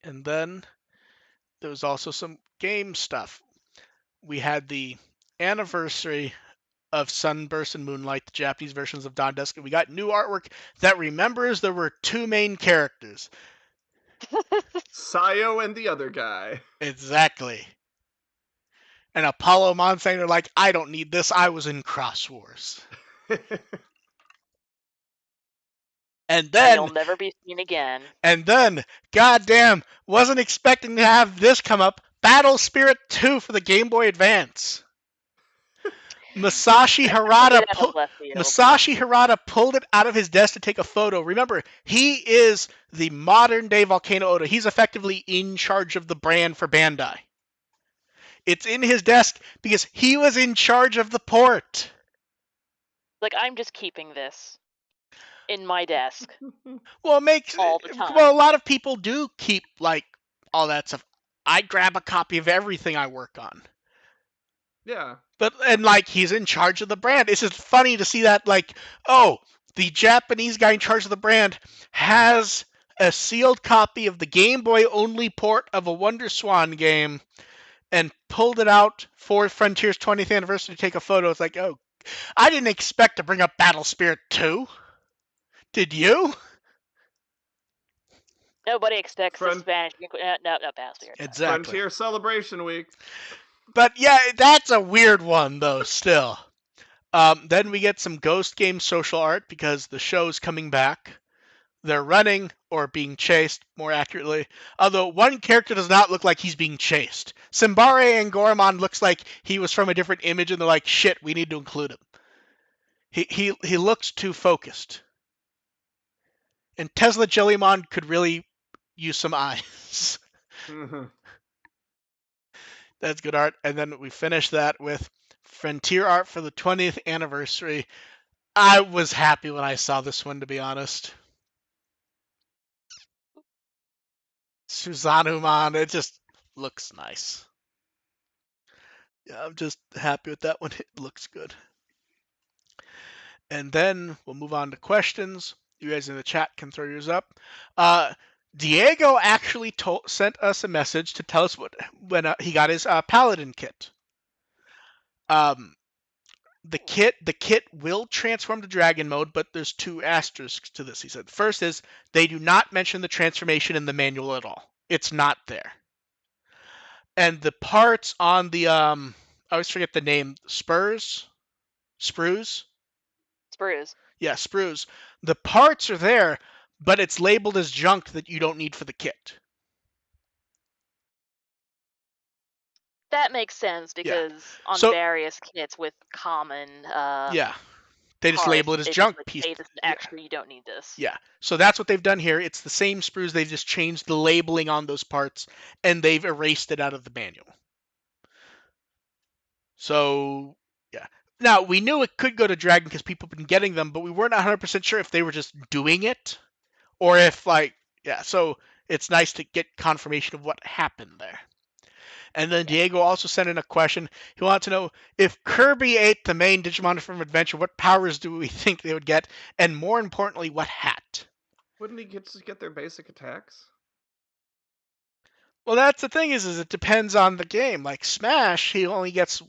And then there was also some game stuff. We had the anniversary of Sunburst and Moonlight, the Japanese versions of Dawn Dusk, and we got new artwork that remembers there were two main characters. Sayo and the other guy. Exactly. And Apollo Mon saying they're like, I don't need this, I was in Cross Wars. And then you'll never be seen again. And then, goddamn, wasn't expecting to have this come up. Battle Spirit 2 for the Game Boy Advance. Masashi Harada pulled it out of his desk to take a photo. Remember, he is the modern day Volcano Oda. He's effectively in charge of the brand for Bandai. It's in his desk because he was in charge of the port. Like, I'm just keeping this in my desk. Well, it makes all the time. Well, a lot of people do keep like all that stuff. I grab a copy of everything I work on. Yeah. And like he's in charge of the brand. It's just funny to see that like, oh, the Japanese guy in charge of the brand has a sealed copy of the Game Boy only port of a Wonder Swan game and pulled it out for Frontier's 20th anniversary to take a photo. It's like, oh, I didn't expect to bring up Battle Spirit 2. Did you? Nobody expects the Spanish. No, Battle Spirit. Exactly. Frontier Celebration Week. But yeah, that's a weird one though. Still, then we get some Ghost Game social art because the show's coming back. They're running or being chased, more accurately. Although one character does not look like he's being chased. Simbare and Goramon looks like he was from a different image, and they're like, "Shit, we need to include him." He looks too focused. And Tesla Jellymon could really use some eyes. Mm-hmm. That's good art. And then we finish that with Frontier art for the 20th anniversary. I was happy when I saw this one, to be honest. Suzanuman, it just looks nice. Yeah, I'm just happy with that one. It looks good. And then we'll move on to questions. You guys in the chat can throw yours up. Diego actually sent us a message to tell us when he got his Paladin kit. The kit will transform to Dragon mode, but there's two asterisks to this. He said, first is they do not mention the transformation in the manual at all. It's not there. And the parts on the I always forget the name. Sprues. Yeah, sprues. The parts are there, but it's labeled as junk that you don't need for the kit. That makes sense because on various kits with common they just label it as junk piece. Hey, this is extra, you don't need this. Yeah, so that's what they've done here. It's the same sprues. They've just changed the labeling on those parts, and they've erased it out of the manual. So, yeah. Now, we knew it could go to Dragon because people have been getting them, but we weren't 100% sure if they were just doing it or if, so it's nice to get confirmation of what happened there. And then Diego also sent in a question. He wanted to know, if Kirby ate the main Digimon from Adventure, what powers do we think they would get? And more importantly, what hat? Wouldn't he get their basic attacks? Well, that's the thing is it depends on the game. Like Smash, he only gets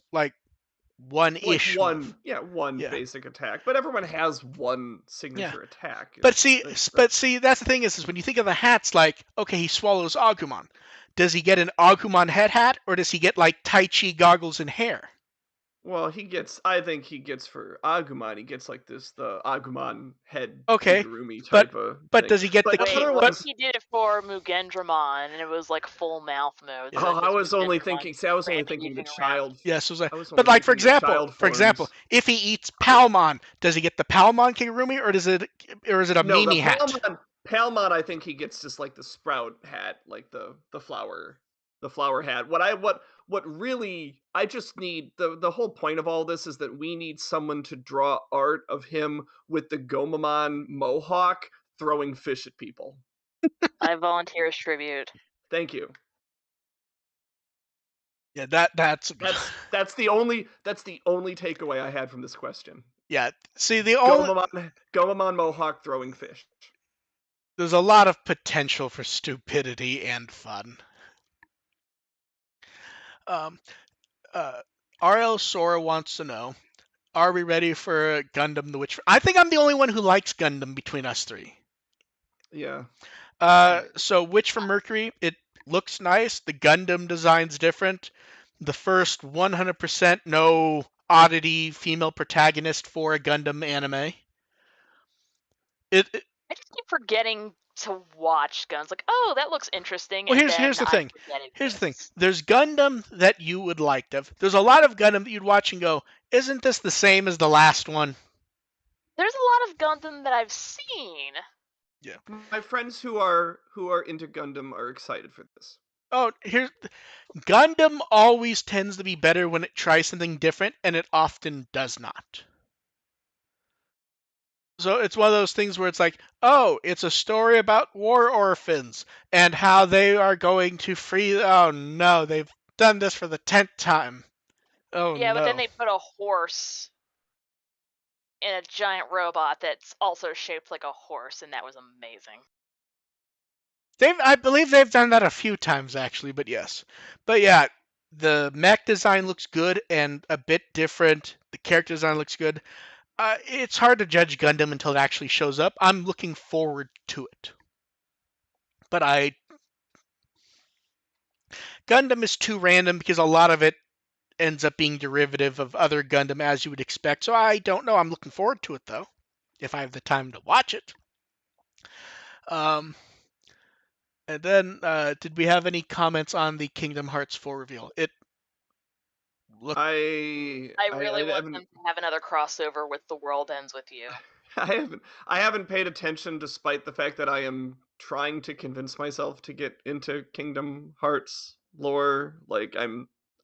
one-ish. One basic attack. But everyone has one signature attack. But see, that's the thing is when you think of the hats, like, okay, he swallows Agumon. Does he get an Agumon head hat, or does he get like Tai Chi goggles and hair? Well, I think he gets for Agumon, he gets like the Agumon head Okay, Kigurumi but type of but thing. does he get the But Wait, key? what But if otherwise, he did it for Mugendramon and it was like full mouth mode, yeah, so I his was only Mugendramon thinking. See, I was only ran thinking the paging around? child. yeah. So, I was but only like thinking the child for example, forms. if he eats Palmon, does he get the Palmon Kigurumi, or is it a No, the Mimi hat? Palmon, I think he gets just like the sprout hat, like the flower hat. What really I just need the whole point of all this is that we need someone to draw art of him with the Gomamon mohawk throwing fish at people. I volunteer as tribute. Thank you. Yeah, that's That's the only takeaway I had from this question. yeah. See, the only Gomamon mohawk throwing fish. there's a lot of potential for stupidity and fun. Um, uh, RL Sora wants to know: are we ready for Gundam the Witch? I think I'm the only one who likes Gundam between us three. Yeah. So Witch from Mercury, it looks nice. The Gundam design's different. The first 100% no oddity female protagonist for a Gundam anime. It I just keep forgetting to watch Guns. Like, oh, that looks interesting, well, and here's then the I thing. forget it Here's the thing. exists. There's Gundam that you would like, Dev. There's a lot of Gundam that you'd watch and go, isn't this the same as the last one? There's a lot of Gundam that I've seen. Yeah. My friends who are into Gundam are excited for this. Oh, here's Gundam always tends to be better when it tries something different, and it often does not. So it's one of those things where it's like, oh, it's a story about war orphans and how they are going to free. Oh no, they've done this for the 10th time. Oh Yeah, but then no. they put a horse in a giant robot that's also shaped like a horse, and that was amazing. I believe they've done that a few times actually, but yes. But yeah, the mech design looks good and a bit different. The character design looks good. It's hard to judge Gundam until it actually shows up. I'm looking forward to it. But Gundam is too random because a lot of it ends up being derivative of other Gundam as you would expect. So I don't know. I'm looking forward to it though, if I have the time to watch it. Um, and then, did we have any comments on the Kingdom Hearts 4 reveal? It looked. I really I want haven't them to have another crossover with The World Ends With You. I haven't paid attention despite the fact that I am trying to convince myself to get into Kingdom Hearts lore.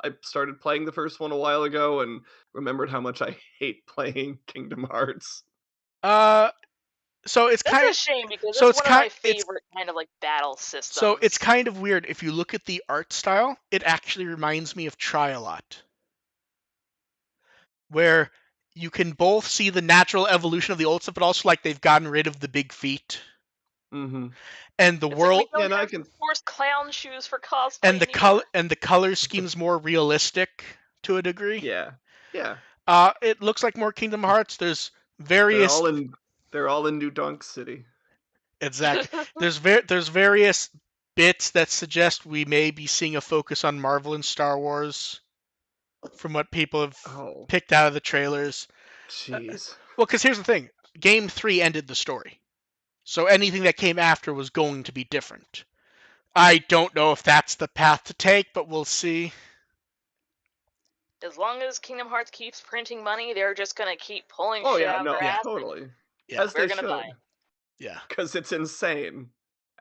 I started playing the first one a while ago and remembered how much I hate playing Kingdom Hearts. Uh, so it's That's kind a of. shame because So it's it's one of my it's favorite kind of like battle so it's systems. kind of weird. If you look at the art style, it actually reminds me of Try a Lot, where you can both see the natural evolution of the old stuff, but also like they've gotten rid of the big feet Mm-hmm. and the It's like we world Yeah, don't and I have can. to force clown shoes for cosplay anymore. and the color scheme's more realistic to a degree. Yeah, yeah. It looks like more Kingdom Hearts. There's They're various all in. They're all in New Donk City. exactly. There's various bits that suggest we may be seeing a focus on Marvel and Star Wars from what people have Oh, picked out of the trailers. jeez. Well, because here's the thing: Game 3 ended the story, so anything that came after was going to be different. I don't know if that's the path to take, but we'll see. As long as Kingdom Hearts keeps printing money, they're just gonna keep pulling Oh shit yeah, out of no, their Yeah, ass, and totally. yeah, As we're they gonna buy should, it. yeah, because it's insane.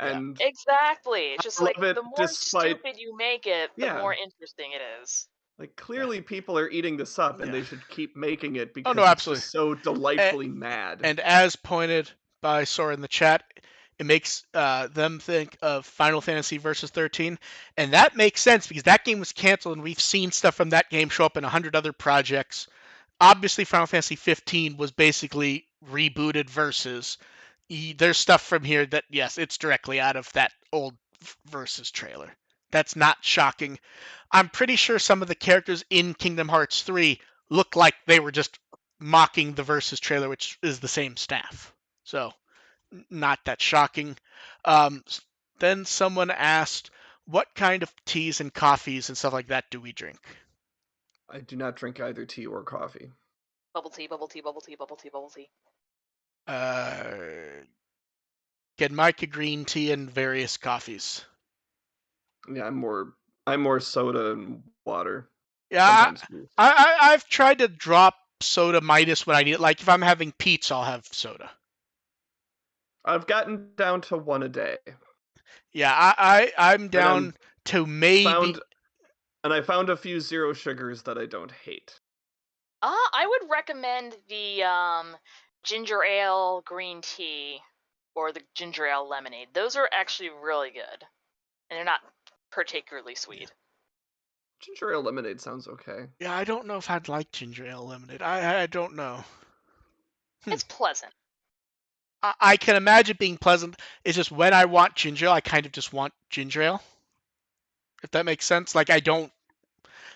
yeah. And Exactly. It's just I like love it the more despite, stupid you make it, the yeah, more interesting it is. like Yeah, clearly people are eating this up and yeah. they should keep making it Oh no, because it's absolutely. just so And, delightfully mad. and as pointed by Sora in the chat, it makes them think of Final Fantasy Versus 13, and that makes sense because that game was canceled, and we've seen stuff from that game show up in 100 other projects. Obviously, Final Fantasy 15 was basically rebooted Versus. There's stuff from here that yes, it's directly out of that old Versus trailer. That's not shocking. I'm pretty sure some of the characters in Kingdom Hearts 3 look like they were just mocking the Versus trailer, which is the same staff. So, not that shocking. Um, then someone asked, what kind of teas and coffees and stuff like that do we drink? I do not drink either tea or coffee. Bubble tea, bubble tea, bubble tea, bubble tea, bubble tea. Genmaica green tea and various coffees. Yeah, I'm more soda and water. Yeah, Sometimes juice. I've tried to drop soda minus when I need it. Like if I'm having pizza, I'll have soda. I've gotten down to one a day. Yeah, I'm down to maybe. I found a few zero sugars that I don't hate. I would recommend the ginger ale green tea or the ginger ale lemonade. Those are actually really good, and they're not particularly sweet. Ginger ale lemonade sounds okay. Yeah, I don't know if I'd like ginger ale lemonade. I don't know. It's pleasant. I can imagine being pleasant. It's just when I want ginger ale, I kind of just want ginger ale. If that makes sense. Like I don't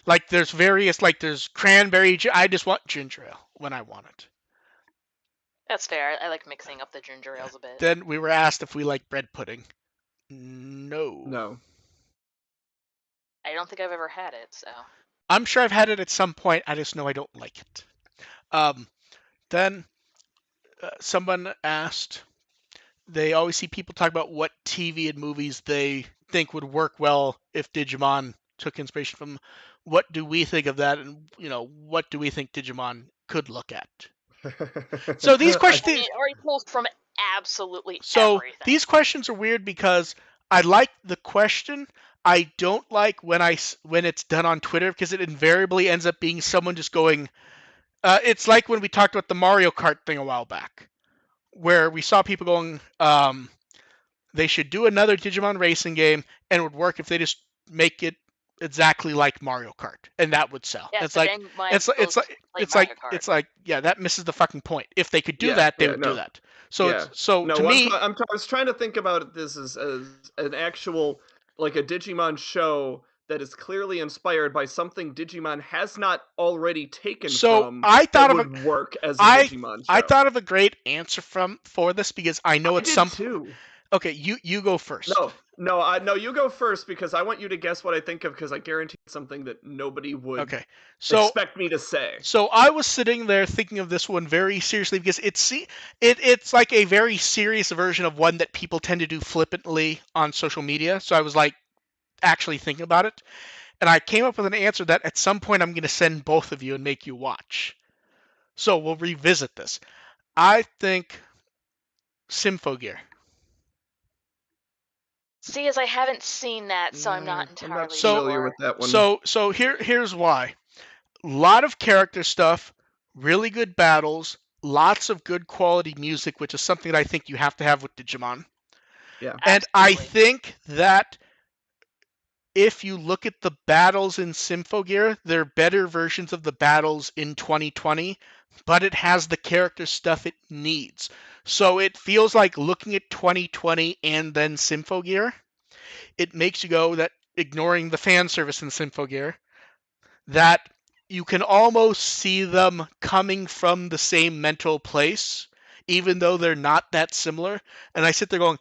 like there's various like there's cranberry. I just want ginger ale when I want it. That's fair. I like mixing up the ginger ales a bit. Then we were asked if we like bread pudding. No. No. I don't think I've ever had it, so. I'm sure I've had it at some point. I just know I don't like it. Then someone asked, they always see people talk about what TV and movies they think would work well if Digimon took inspiration from. What do we think of that? And, what do we think Digimon could look at? So these questions. It already pulls from absolutely so everything. These questions are weird because I like the question. I don't like when it's done on Twitter because it invariably ends up being someone just going. It's like when we talked about the Mario Kart thing a while back, where we saw people going, they should do another Digimon racing game, and it would work if they just make it exactly like Mario Kart, and that would sell. Yeah, It's like it's like yeah, that misses the fucking point. If they could do that, they would do that. So to me, I was trying to think about this as an actual like a Digimon show that is clearly inspired by something Digimon has not already taken from. I thought that would work as a Digimon show. I thought of a great answer for this because I know it's some. Too. Okay, you go first. No, you go first because I want you to guess what I think of because I guarantee it's something that nobody would expect me to say. So I was sitting there thinking of this one very seriously because it's like a very serious version of one that people tend to do flippantly on social media. So I was like actually thinking about it, and I came up with an answer that at some point I'm going to send both of you and make you watch. So we'll revisit this. I think Symphogear. See, as I haven't seen that, so I'm not entirely familiar with that one. So here's why. A lot of character stuff, really good battles, lots of good quality music, which is something that I think you have to have with Digimon. Yeah. And I think that if you look at the battles in Symphogear, they're better versions of the battles in 2020, but it has the character stuff it needs. So it feels like looking at 2020 and then Symphogear, it makes you go that ignoring the fan service in Symphogear, that you can almost see them coming from the same mental place, even though they're not that similar. And I sit there going,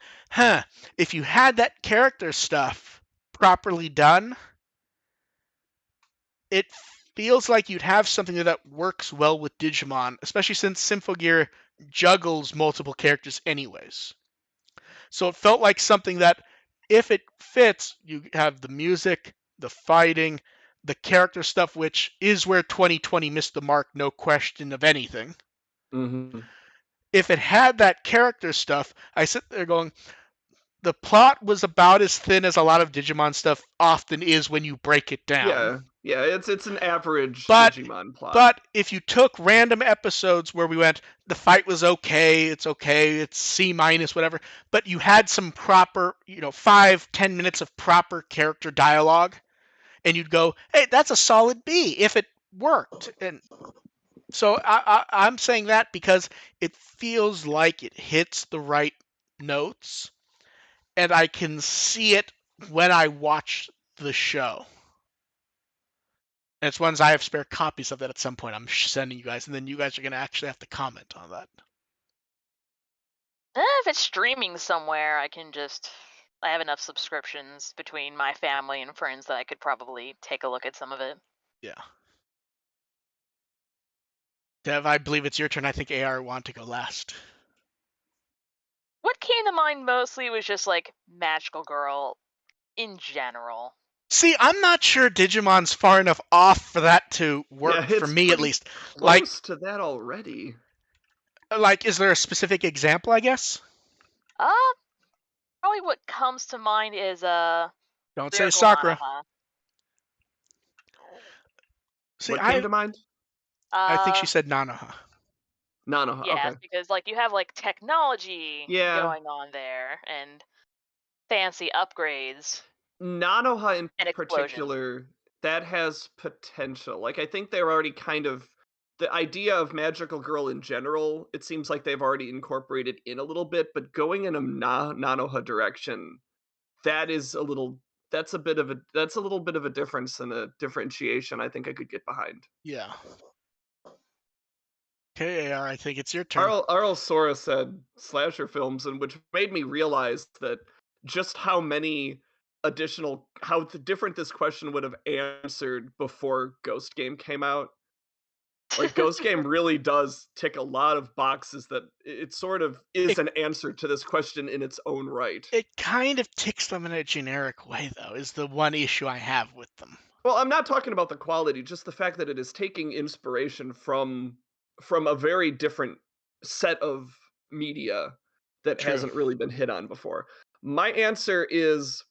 if you had that character stuff properly done, it feels like you'd have something that works well with Digimon, especially since Symphogear juggles multiple characters anyways. So it felt like something that, if it fits, you have the music, the fighting, the character stuff, which is where 2020 missed the mark, no question of anything. Mm-hmm. If it had that character stuff, I sit there going, the plot was about as thin as a lot of Digimon stuff often is when you break it down. Yeah, it's an average Digimon plot. But if you took random episodes where we went, the fight was okay, it's C minus, whatever, but you had some proper, 5-10 minutes of proper character dialogue, and you'd go, hey, that's a solid B if it worked. And so I'm saying that because it feels like it hits the right notes, and I can see it when I watch the show. And it's ones I have spare copies of that at some point I'm sending you guys, and then you guys are going to actually have to comment on that. If it's streaming somewhere, I have enough subscriptions between my family and friends that I could probably take a look at some of it. Yeah. Dev, I believe it's your turn. I think AR want to go last. What came to mind mostly was just like Magical Girl in general. See, I'm not sure Digimon's far enough off for that to work, Yeah, for it's me at pretty least. close to that already. Like, is there a specific example, I guess? Probably what comes to mind is Don't say Lyrical Sakura. Nanoha. See, What came to mind? I think she Uh, said Nanoha. Nanoha, yes, okay. because like you have like technology Yeah. going on there and fancy upgrades Nanoha in and explosions. particular, that has potential. Like, I think they're already kind of the idea of Magical Girl in general, it seems like they've already incorporated in a little bit, but going in a Nanoha direction, that is a little that's a little bit of a difference and a differentiation I think I could get behind. Yeah. Okay, AR, I think it's your turn. Arl Sora said slasher films, and which made me realize that just how different this question would have answered before Ghost Game came out. Like Ghost Game really does tick a lot of boxes that it sort of is It, an answer to this question in its own right. it kind of ticks them in a generic way, though, is the one issue I have with them. Well, I'm not talking about the quality, just the fact that it is taking inspiration from a very different set of media that True. hasn't really been hit on before. My answer is,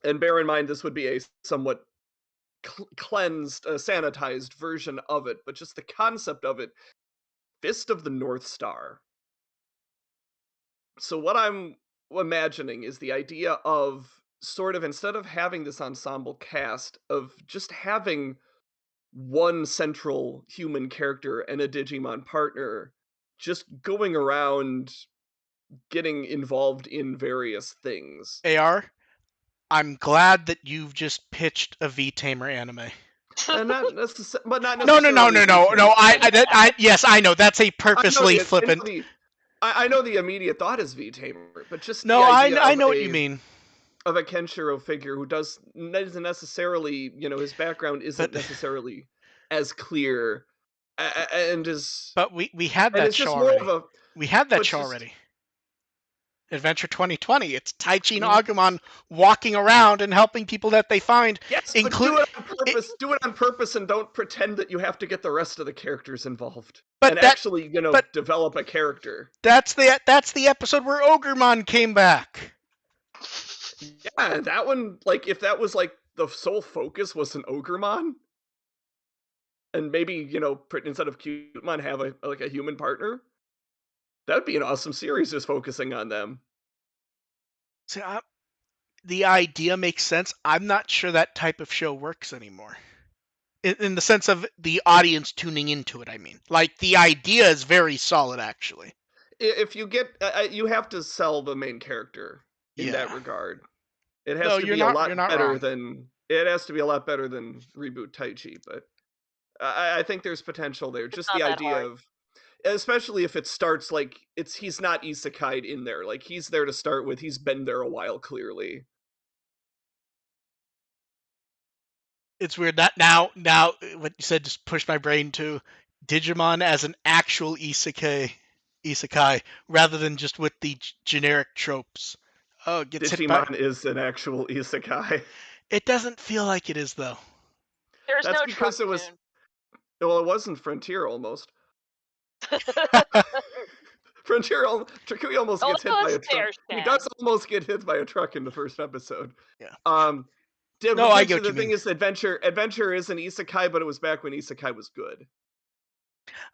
and bear in mind this would be a somewhat cleansed, sanitized version of it, but just the concept of it, Fist of the North Star. So what I'm imagining is the idea of sort of instead of having this ensemble cast of just having one central human character and a Digimon partner just going around getting involved in various things. AR, I'm glad that you've just pitched a V-Tamer anime. And not No, no, no, necessarily no, no, V-Tamer. no. Yes, I know that's a I know purposely flippant. I know the immediate thought is V-Tamer, but just the No, idea I know what you mean. of a Kenshiro figure who doesn't necessarily, his background isn't But necessarily as clear and is but we had and that it's show just more of already. a We had that but show just already. Adventure 2020. It's Tai Chi and mhm. Agumon walking around and helping people that they find. Yes, but Include do it on it, purpose. Do it on purpose and don't pretend that you have to get the rest of the characters involved and but that actually, but develop a character. that's the episode where Ogremon came back. Yeah, that one, like, if that was, like, the sole focus was an Ogremon, and maybe, instead of Cutemon have a human partner, that'd be an awesome series just focusing on them. See, the idea makes sense. I'm not sure that type of show works anymore. In the sense of the audience tuning into it, I mean. Like, the idea is very solid, actually. If you get, you have to sell the main character in that Yeah. regard. It has No, to be a you're lot not better wrong. than it has to be a lot better than reboot Tai Chi, but I think there's potential there. It's Just not the that idea hard. of, especially if it starts like he's not isekai'd in there. Like he's there to start with. He's been there a while, clearly. It's weird that now what you said just pushed my brain to Digimon as an actual isekai rather than just with the generic tropes. Oh, it gets hit by. Digimon is an actual isekai. It doesn't feel like it is though. There's That's no truck because it was tune. well, it wasn't Frontier almost. Frontier, Takuya almost Oh, gets that hit by was a truck. fair, He Stan. does almost get hit by a truck in the first episode. Yeah. Did No, we I get mention what the you thing mean. is Adventure is an isekai, but it was back when isekai was good.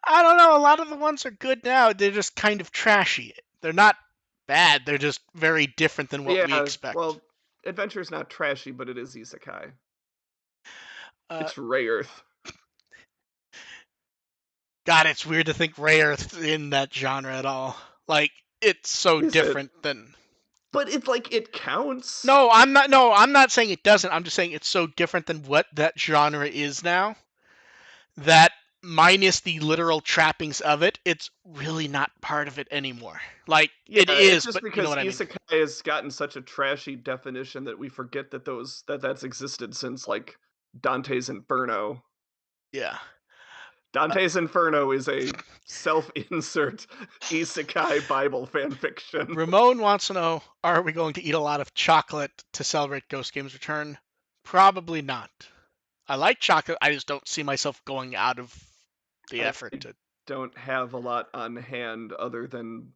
I don't know. A lot of the ones are good now. They're just kind of trashy. They're not bad. They're just very different than what we Yeah, expect. well, Adventure is not trashy, but it is isekai. Uh, It's Ray Earth. God, it's weird to think Ray Earth's in that genre at all. Like, it's so Is it? different than. But it's like it counts. No, I'm not. No, I'm not saying it doesn't. I'm just saying it's so different than what that genre is now. That minus the literal trappings of it, it's really not part of it anymore. Like Yeah, it it's is, just but you know because what I mean. isekai has gotten such a trashy definition that we forget that that's existed since like Dante's Inferno. Yeah. Dante's Inferno is a self-insert isekai Bible fanfiction. Ramon wants to know, are we going to eat a lot of chocolate to celebrate Ghost Game's return? Probably not. I like chocolate, I just don't see myself going out of the effort to... don't have a lot on hand other than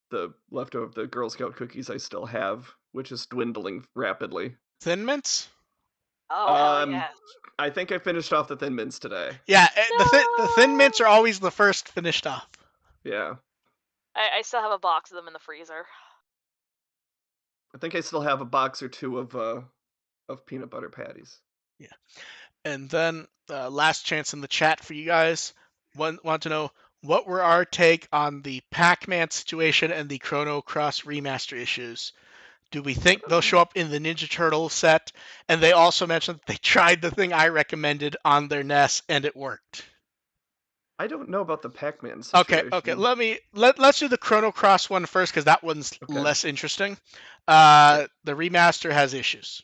the leftover the Girl Scout cookies I still have, which is dwindling rapidly. Thin Mints? Oh, hell yeah. I think I finished off the Thin Mints today. Yeah, the Thin Mints are always the first finished off. Yeah. I still have a box of them in the freezer. I think I still have a box or two of peanut butter patties. Yeah. And then last chance in the chat for you guys. Want to know, what were our take on the Pac-Man situation and the Chrono Cross remaster issues? Do we think they'll show up in the Ninja Turtle set? And they also mentioned that they tried the thing I recommended on their NES and it worked. I don't know about the Pac-Man situation. Okay. Let's do the Chrono Cross one first because that one's less interesting. The remaster has issues.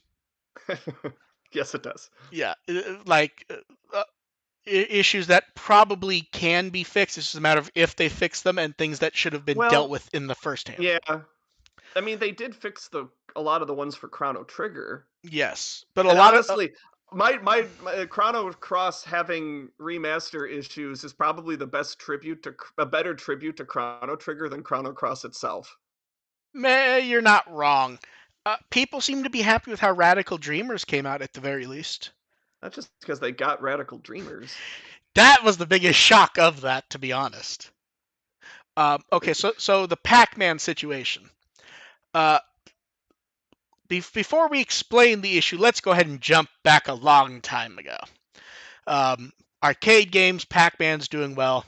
Yes, it does. Yeah, like issues that probably can be fixed. It's just a matter of if they fix them and things that should have been dealt with in the first hand. Yeah, I mean they did fix a lot of the ones for Chrono Trigger. Yes, but honestly, my Chrono Cross having remaster issues is probably the best a better tribute to Chrono Trigger than Chrono Cross itself. You're not wrong. People seem to be happy with how Radical Dreamers came out at the very least. Not just because they got Radical Dreamers. That was the biggest shock of that, to be honest. Okay, so the Pac-Man situation. Before we explain the issue, let's go ahead and jump back a long time ago. Arcade games, Pac-Man's doing well,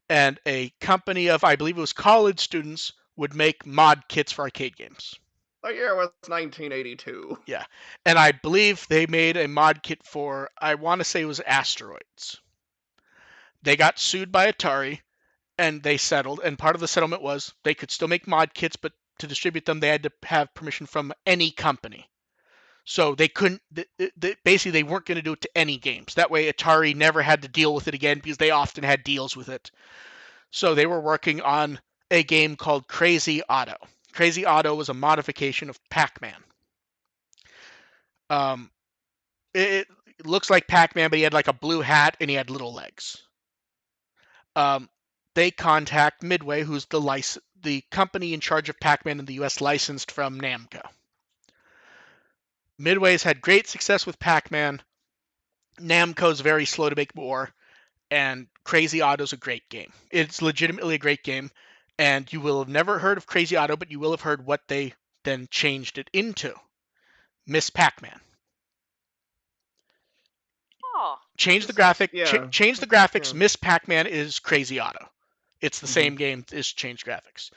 and a company of, I believe it was college students, would make mod kits for arcade games. The year was 1982. Yeah, and I believe they made a mod kit for, I want to say it was Asteroids. They got sued by Atari, and they settled, and part of the settlement was they could still make mod kits, but to distribute them, they had to have permission from any company. So they couldn't, basically they weren't going to do it to any games. That way Atari never had to deal with it again because they often had deals with it. So they were working on a game called Crazy Otto. Crazy Otto was a modification of Pac-Man. It looks like Pac-Man, but he had like a blue hat and he had little legs. They contact Midway, who's the company in charge of Pac-Man in the US, licensed from Namco. Midway's had great success with Pac-Man. Namco's very slow to make more, and Crazy Otto's a great game. It's legitimately a great game, and you will have never heard of Crazy Otto, but you will have heard what they then changed it into. Miss Pac-Man. Change the graphics. Change the graphics. Miss Pac-Man is Crazy Otto. It's the same game. It's changed graphics.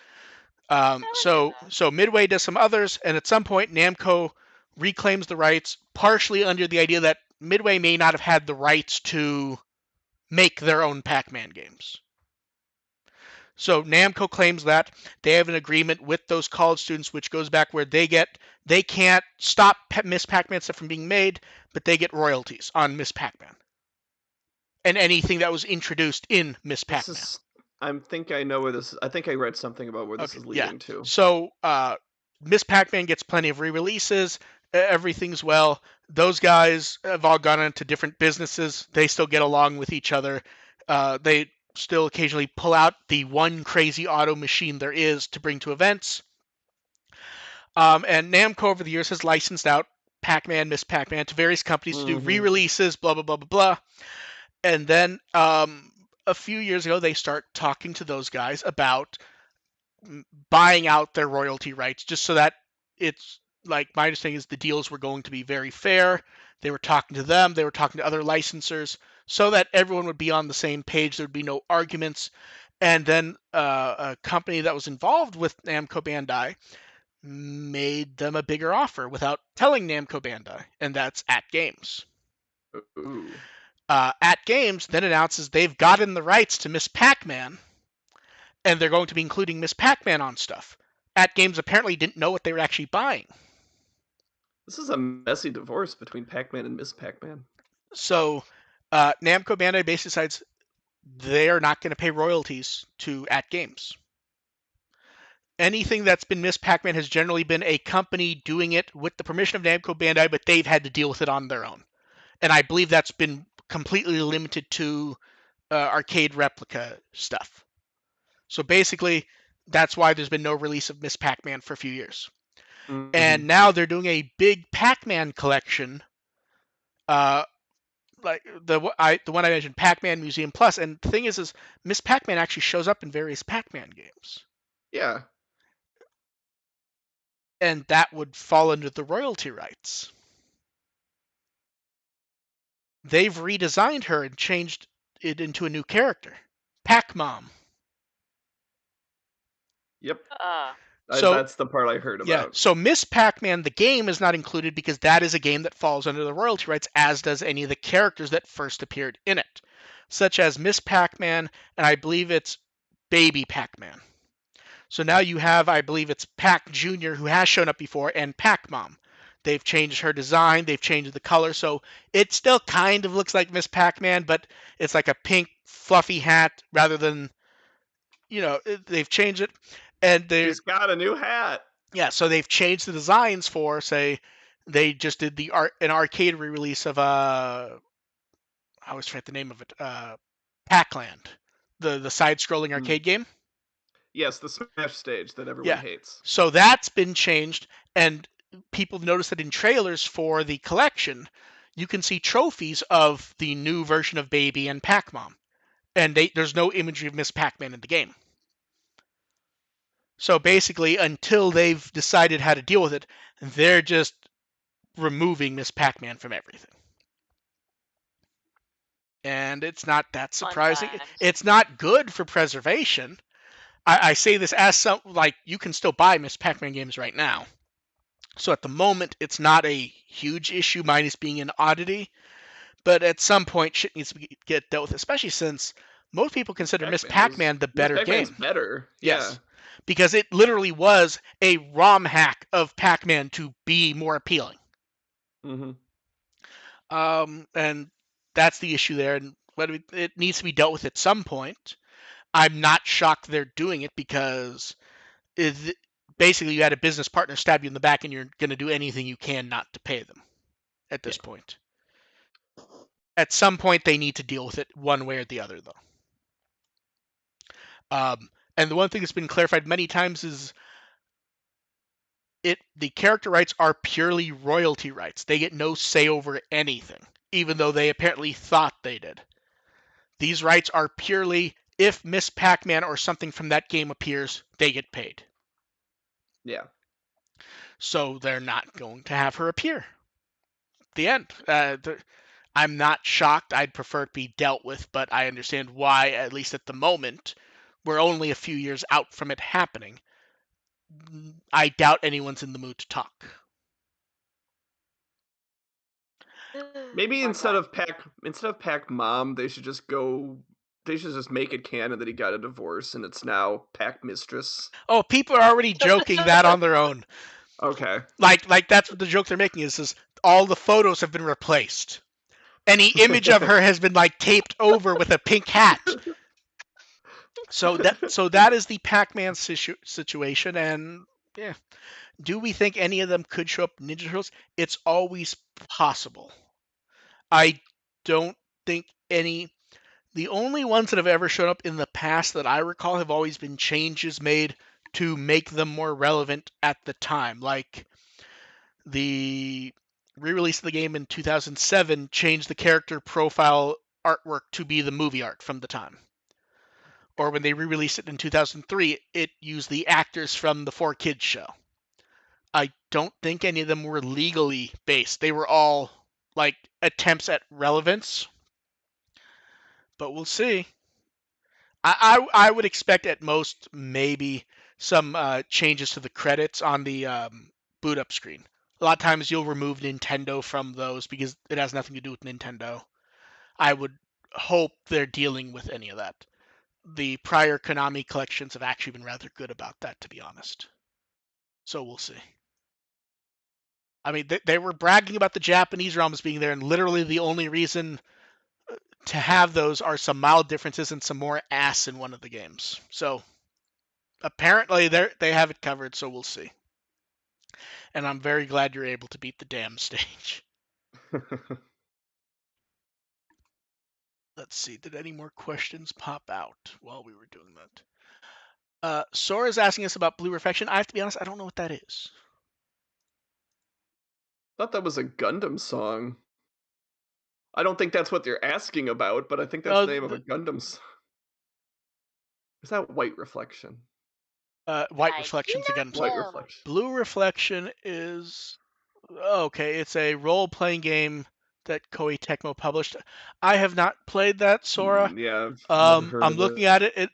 So Midway does some others, and at some point Namco reclaims the rights, partially under the idea that Midway may not have had the rights to make their own Pac-Man games. So Namco claims that they have an agreement with those college students, which goes back where they can't stop Miss Pac-Man stuff from being made, but they get royalties on Miss Pac-Man and anything that was introduced in Miss Pac-Man. I think I know where this is. I think I read something about where this is leading to. So Miss Pac-Man gets plenty of re-releases. Everything's well. Those guys have all gone into different businesses. They still get along with each other. They still occasionally pull out the one Crazy Otto machine there is to bring to events. And Namco over the years has licensed out Pac-Man, Miss Pac-Man to various companies to do re-releases, blah, blah, blah, blah, blah. And then a few years ago, they start talking to those guys about buying out their royalty rights, just so that it's like, my understanding is the deals were going to be very fair. They were talking to them. They were talking to other licensors so that everyone would be on the same page. There would be no arguments. And then a company that was involved with Namco Bandai made them a bigger offer without telling Namco Bandai, and that's At Games. At Games then announces they've gotten the rights to Miss Pac-Man, and they're going to be including Miss Pac-Man on stuff. At Games apparently didn't know what they were actually buying. This is a messy divorce between Pac-Man and Miss Pac-Man. So Namco Bandai basically decides they're not going to pay royalties to At Games. Anything that's been Miss Pac-Man has generally been a company doing it with the permission of Namco Bandai, but they've had to deal with it on their own. And I believe that's been completely limited to arcade replica stuff. So basically, that's why there's been no release of Miss Pac-Man for a few years. And now they're doing a big Pac-Man collection, like the one I mentioned, Pac-Man Museum Plus. And the thing is Miss Pac-Man actually shows up in various Pac-Man games. Yeah. And that would fall under the royalty rights. They've redesigned her and changed it into a new character, Pac-Mom. Yep. So that's the part I heard about. Yeah, so Miss Pac-Man, the game, is not included because that is a game that falls under the royalty rights, as does any of the characters that first appeared in it, such as Miss Pac-Man, and I believe it's Baby Pac-Man. So now you have, I believe it's Pac Jr., who has shown up before, and Pac-Mom. They've changed her design, they've changed the color, so it still kind of looks like Miss Pac-Man, but it's like a pink, fluffy hat rather than, they've changed it. And she's got a new hat. Yeah, so they've changed the designs for, say, they just did an arcade re-release of I always forget the name of it, Pac-Land, the side-scrolling arcade game. Yes, the Smash stage that everyone hates. So that's been changed, and people notice that in trailers for the collection, you can see trophies of the new version of Baby and Pac-Mom, and there's no imagery of Miss Pac-Man in the game. So basically, until they've decided how to deal with it, they're just removing Miss Pac-Man from everything. And it's not that surprising. It's not good for preservation. I say this as you can still buy Miss Pac-Man games right now. So at the moment, it's not a huge issue, minus being an oddity. But at some point, shit needs to get dealt with, especially since most people consider Miss Pac-Man the better game. Better. Yes. Yeah. Because it literally was a ROM hack of Pac-Man to be more appealing. And that's the issue there, and it needs to be dealt with at some point. I'm not shocked they're doing it because basically you had a business partner stab you in the back and you're going to do anything you can not to pay them at this point. At some point they need to deal with it one way or the other, though. And the one thing that's been clarified many times is the character rights are purely royalty rights. They get no say over anything, even though they apparently thought they did. These rights are purely if Miss Pac-Man or something from that game appears, they get paid. Yeah. So they're not going to have her appear. The end. I'm not shocked. I'd prefer it be dealt with, but I understand why, at least at the moment. We're only a few years out from it happening. I doubt anyone's in the mood to talk. Maybe instead of Pac-Mom, they should just make it canon that he got a divorce and it's now Pac-Mistress. Oh, people are already joking that on their own. Okay. Like that's what the joke they're making is all the photos have been replaced. Any image of her has been taped over with a pink hat. So that is the Pac-Man situation, and yeah. Do we think any of them could show up in Ninja Turtles? It's always possible. I don't think any. The only ones that have ever shown up in the past that I recall have always been changes made to make them more relevant at the time. Like the re-release of the game in 2007 changed the character profile artwork to be the movie art from the time. Or when they re-released it in 2003, it used the actors from the 4Kids show. I don't think any of them were legally based. They were all attempts at relevance. But we'll see. I would expect at most maybe some changes to the credits on the boot up screen. A lot of times you'll remove Nintendo from those because it has nothing to do with Nintendo. I would hope they're dealing with any of that. The prior Konami collections have actually been rather good about that, to be honest. So we'll see. I mean, they were bragging about the Japanese ROMs being there, and literally the only reason to have those are some mild differences and some more ass in one of the games. So apparently they have it covered, so we'll see. And I'm very glad you're able to beat the damn stage. Let's see, did any more questions pop out while we were doing that? Sora's asking us about Blue Reflection. I have to be honest, I don't know what that is. Thought that was a Gundam song. I don't think that's what they're asking about, but I think that's the name of a Gundam song. Is that White Reflection? White Reflection's a Gundam White song. Reflection. Blue Reflection is... Okay, it's a role-playing game that Koei Tecmo published. I have not played that, Sora. Yeah, I've never heard I'm of looking it. at it.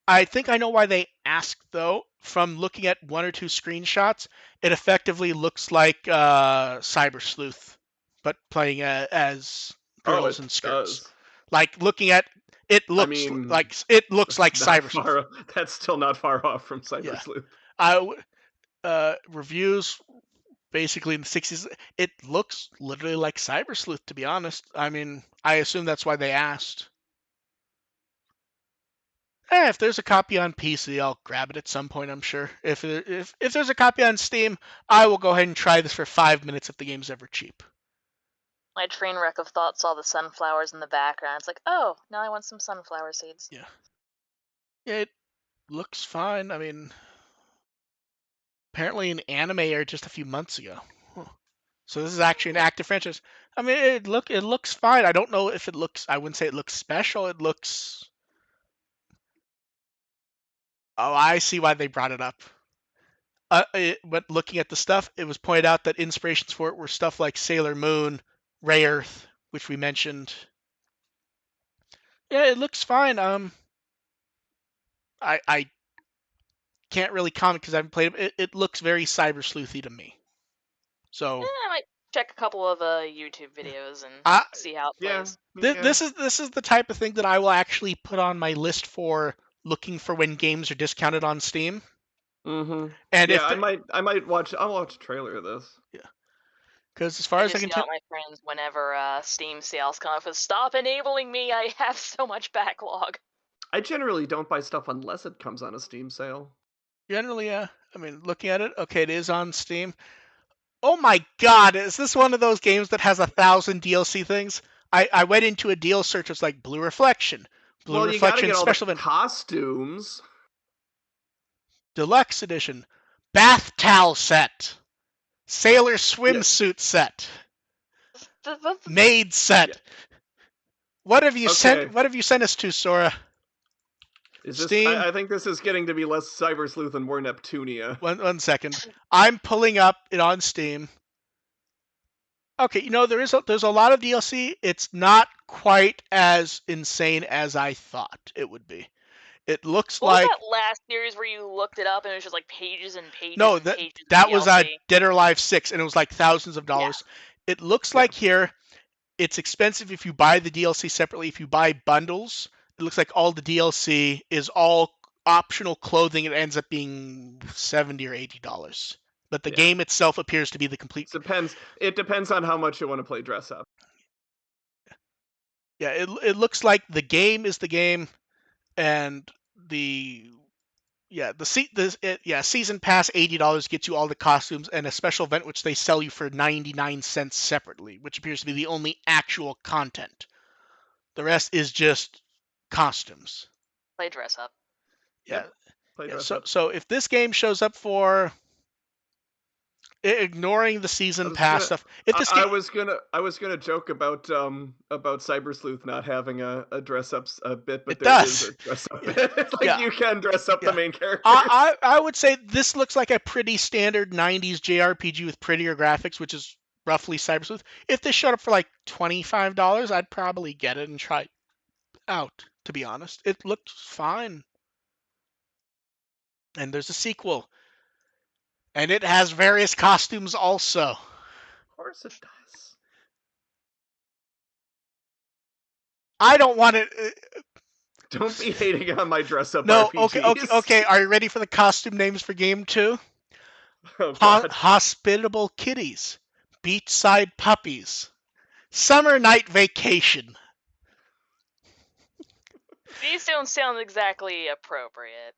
I think I know why they asked, though. From looking at one or two screenshots, it effectively looks like Cyber Sleuth, but playing as girls in skirts. Does. Like looking at it looks like Cyber Sleuth. That's still not far off from Cyber Sleuth. Reviews basically in the 60s. It looks literally like Cyber Sleuth, to be honest. I mean, I assume that's why they asked. If there's a copy on PC, I'll grab it at some point, I'm sure. If there's a copy on Steam, I will go ahead and try this for 5 minutes if the game's ever cheap. My train wreck of thought saw the sunflowers in the background. It's like, oh, now I want some sunflower seeds. Yeah. It looks fine. I mean, apparently an anime aired just a few months ago. Huh. So this is actually an active franchise. I mean, it looks fine. I don't know if it looks... I wouldn't say it looks special. It looks... Oh, I see why they brought it up. But looking at the stuff, it was pointed out that inspirations for it were stuff like Sailor Moon, Ray Earth, which we mentioned. Yeah, it looks fine. I can't really comment because I haven't played it. It looks very Cyber Sleuthy to me. So I might check a couple of YouTube videos and see how it plays. This is the type of thing that I will actually put on my list for looking for when games are discounted on Steam. Mm-hmm. And yeah, I might watch. I'll watch a trailer of this. Yeah. Because as far as I can tell, my friends, whenever Steam sales come up, stop enabling me. I have so much backlog. I generally don't buy stuff unless it comes on a Steam sale. Generally, yeah. I mean, looking at it, okay, it is on Steam. Oh my God, is this one of those games that has 1,000 DLC things? I went into a deal search. It's like Blue Reflection, Reflection you gotta get all special the costumes. Deluxe Edition, bath towel set, sailor swimsuit set, maid set. Yeah. What have you sent? What have you sent us to, Sora? Is this, Steam? I think this is getting to be less Cyber Sleuth and more Neptunia. One second. I'm pulling up it on Steam. Okay, there's a lot of DLC. It's not quite as insane as I thought it would be. It looks what like... was that last series where you looked it up and it was just like pages and pages No, and pages that was Dead or Alive 6, and it was like thousands of dollars. Yeah. It looks like here, it's expensive if you buy the DLC separately. If you buy bundles, it looks like all the DLC is all optional clothing. It ends up being $70 or $80. But the game itself appears to be the complete... It depends on how much you want to play dress up. Yeah, it looks like the game is the game, and season pass $80 gets you all the costumes and a special event which they sell you for 99 cents separately, which appears to be the only actual content. The rest is just costumes. Play dress up. Yeah. So if this game shows up for, ignoring the season pass stuff, if this game... I was gonna joke about Cyber Sleuth not having a dress up bit, but is a dress up bit. It's like you can dress up the main character. I would say this looks like a pretty standard 90s JRPG with prettier graphics, which is roughly Cyber Sleuth. If this showed up for like $25, I'd probably get it and try it out, to be honest. It looked fine. And there's a sequel. And it has various costumes also. Of course it does. I don't want it... Don't be hating on my dress-up RPGs. Okay. Are you ready for the costume names for Game 2? Oh, God. Hospitable Kitties. Beachside Puppies. Summer Night Vacation. These don't sound exactly appropriate.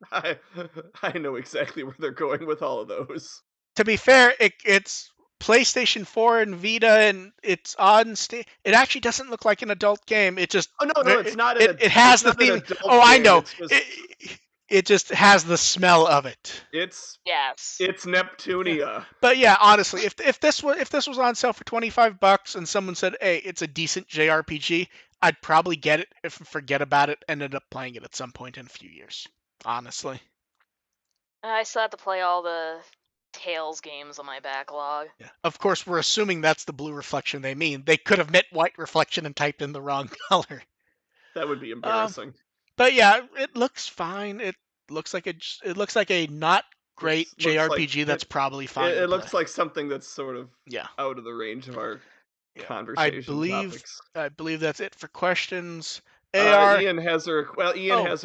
I know exactly where they're going with all of those. To be fair, it's PlayStation 4 and Vita, and it's on Steam. It actually doesn't look like an adult game. It just Oh no, it's not it it's has the not an theme. Oh, adult I game. know. It's just It just has the smell of it. it's Yes. it's Neptunia. But yeah, honestly, if this was on sale for $25 and someone said, "Hey, it's a decent JRPG," I'd probably get it if forget about it and end up playing it at some point in a few years. Honestly. I still have to play all the Tales games on my backlog. Yeah. Of course, we're assuming that's the blue reflection they mean. They could have meant white reflection and typed in the wrong color. That would be Um, embarrassing. but yeah, it looks fine. It looks like a not great Looks like JRPG that's probably fine to it play. looks like something that's sort of Yeah. out of the range of our Yeah. conversation topics. I believe that's it for questions. AR. Ian has a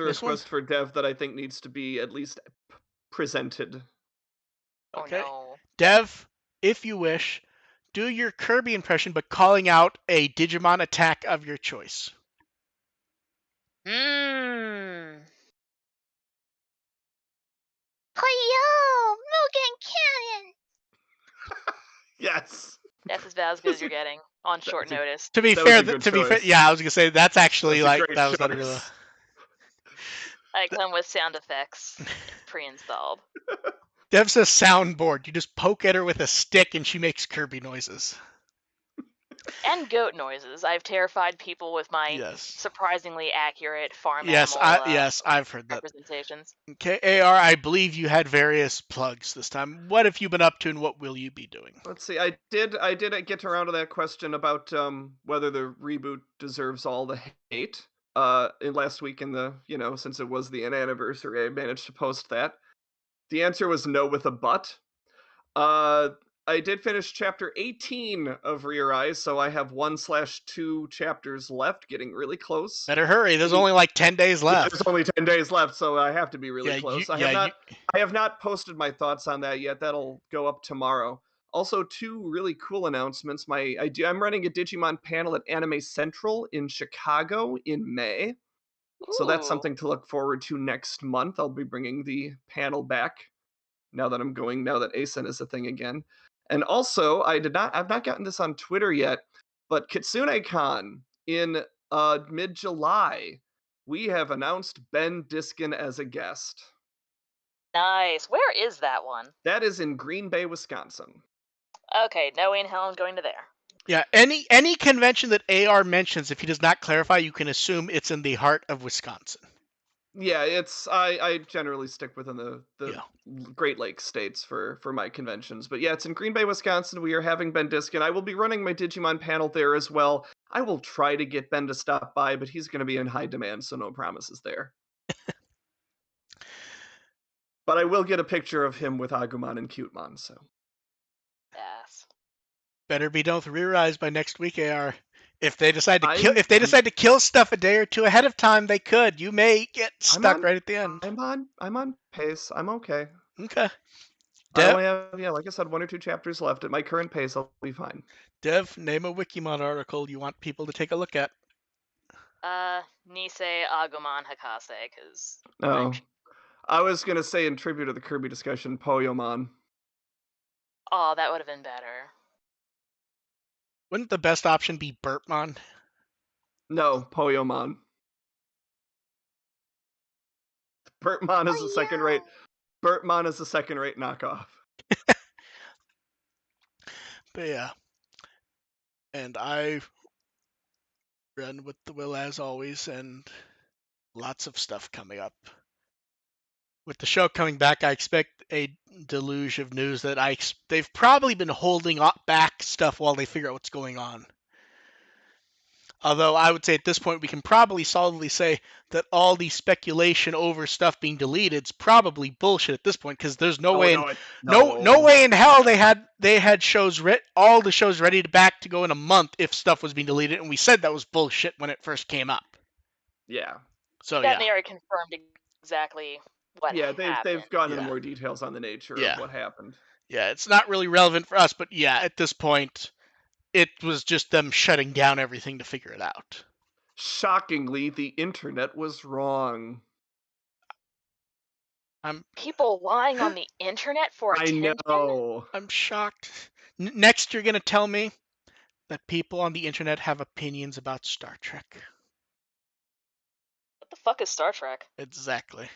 This one. request for Dev that I think needs to be at least presented. Okay. Oh no. Dev, if you wish, do your Kirby impression, but calling out a Digimon attack of your choice. Mmm. Hi-yo! Mugen Cannon! Yes. That's about as good as you're getting on short notice. To be That was fair, a good choice. yeah, I was gonna say that's actually That's a like great that was not choice. real. I come with sound effects pre-installed. Dev says soundboard. You just poke at her with a stick and she makes Kirby noises. And goat noises. I've terrified people with my Yes. surprisingly accurate farm Yes, animal I've heard that. representations. Okay, AR, I believe you had various plugs this time. What have you been up to and what will you be doing? Let's see. I did get around to that question about whether the reboot deserves all the hate. In last week in the, since it was the anniversary, I managed to post that. The answer was no with a but. I did finish chapter 18 of Rear Eyes, so I have 1/2 chapters left, getting really close. Better hurry. There's only like 10 days left. There's only 10 days left, so I have to be really close. I have not posted my thoughts on that yet. That'll go up tomorrow. Also, two really cool announcements. I'm running a Digimon panel at Anime Central in Chicago in May. So that's Ooh. something to look forward to next month. I'll be bringing the panel back now that ASEN is a thing again. And also, I've not gotten this on Twitter yet, but KitsuneCon in mid-July, we have announced Ben Diskin as a guest. Nice. Where is that one? That is in Green Bay, Wisconsin. Okay, no way in hell I'm going to there. Yeah, any convention that AR mentions, if he does not clarify, you can assume it's in the heart of Wisconsin. Yeah, I generally stick within the Yeah. Great Lakes states for my conventions. But yeah, it's in Green Bay, Wisconsin. We are having Ben Diskin. I will be running my Digimon panel there as well. I will try to get Ben to stop by, but he's going to be in high demand, so no promises there. But I will get a picture of him with Agumon and Cutemon, so. Yes. Better be done with Rear Eyes by next week, AR. If they decide to kill stuff a day or two ahead of time, they could. You may get stuck right at the end. I'm on pace. I'm okay. Okay. I only have, like I said, 1 or 2 chapters left. At my current pace, I'll be fine. Dev, name a Wikimon article you want people to take a look at. Nisei Agumon Hakase, because... Oh. I was going to say, in tribute to the Kirby discussion, Poyomon. Oh, that would have been better. Wouldn't the best option be Burpmon? No, Poyomon. Burpmon is a second-rate. Burpmon is a second-rate knockoff. But yeah. And I run with the will as always, and lots of stuff coming up. With the show coming back, I expect a deluge of news that they've probably been holding back stuff while they figure out what's going on. Although I would say at this point we can probably solidly say that all the speculation over stuff being deleted is probably bullshit at this point, because there's no way in hell they had shows all the shows ready to go in a month if stuff was being deleted, and we said that was bullshit when it first came up. Yeah. So that they already confirmed exactly what happened. They've gone into more details on the nature of what happened. Yeah, it's not really relevant for us, but yeah, at this point, it was just them shutting down everything to figure it out. Shockingly, the internet was wrong. I'm People lying on the internet for I attention? know. I'm shocked. Next, you're gonna tell me that people on the internet have opinions about Star Trek. What the fuck is Star Trek? Exactly.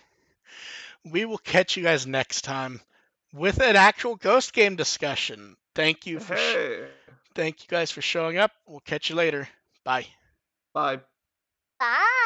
We will catch you guys next time with an actual Ghost Game discussion. Thank you Hey. thank you guys for showing up. We'll catch you later. Bye. Bye. Bye.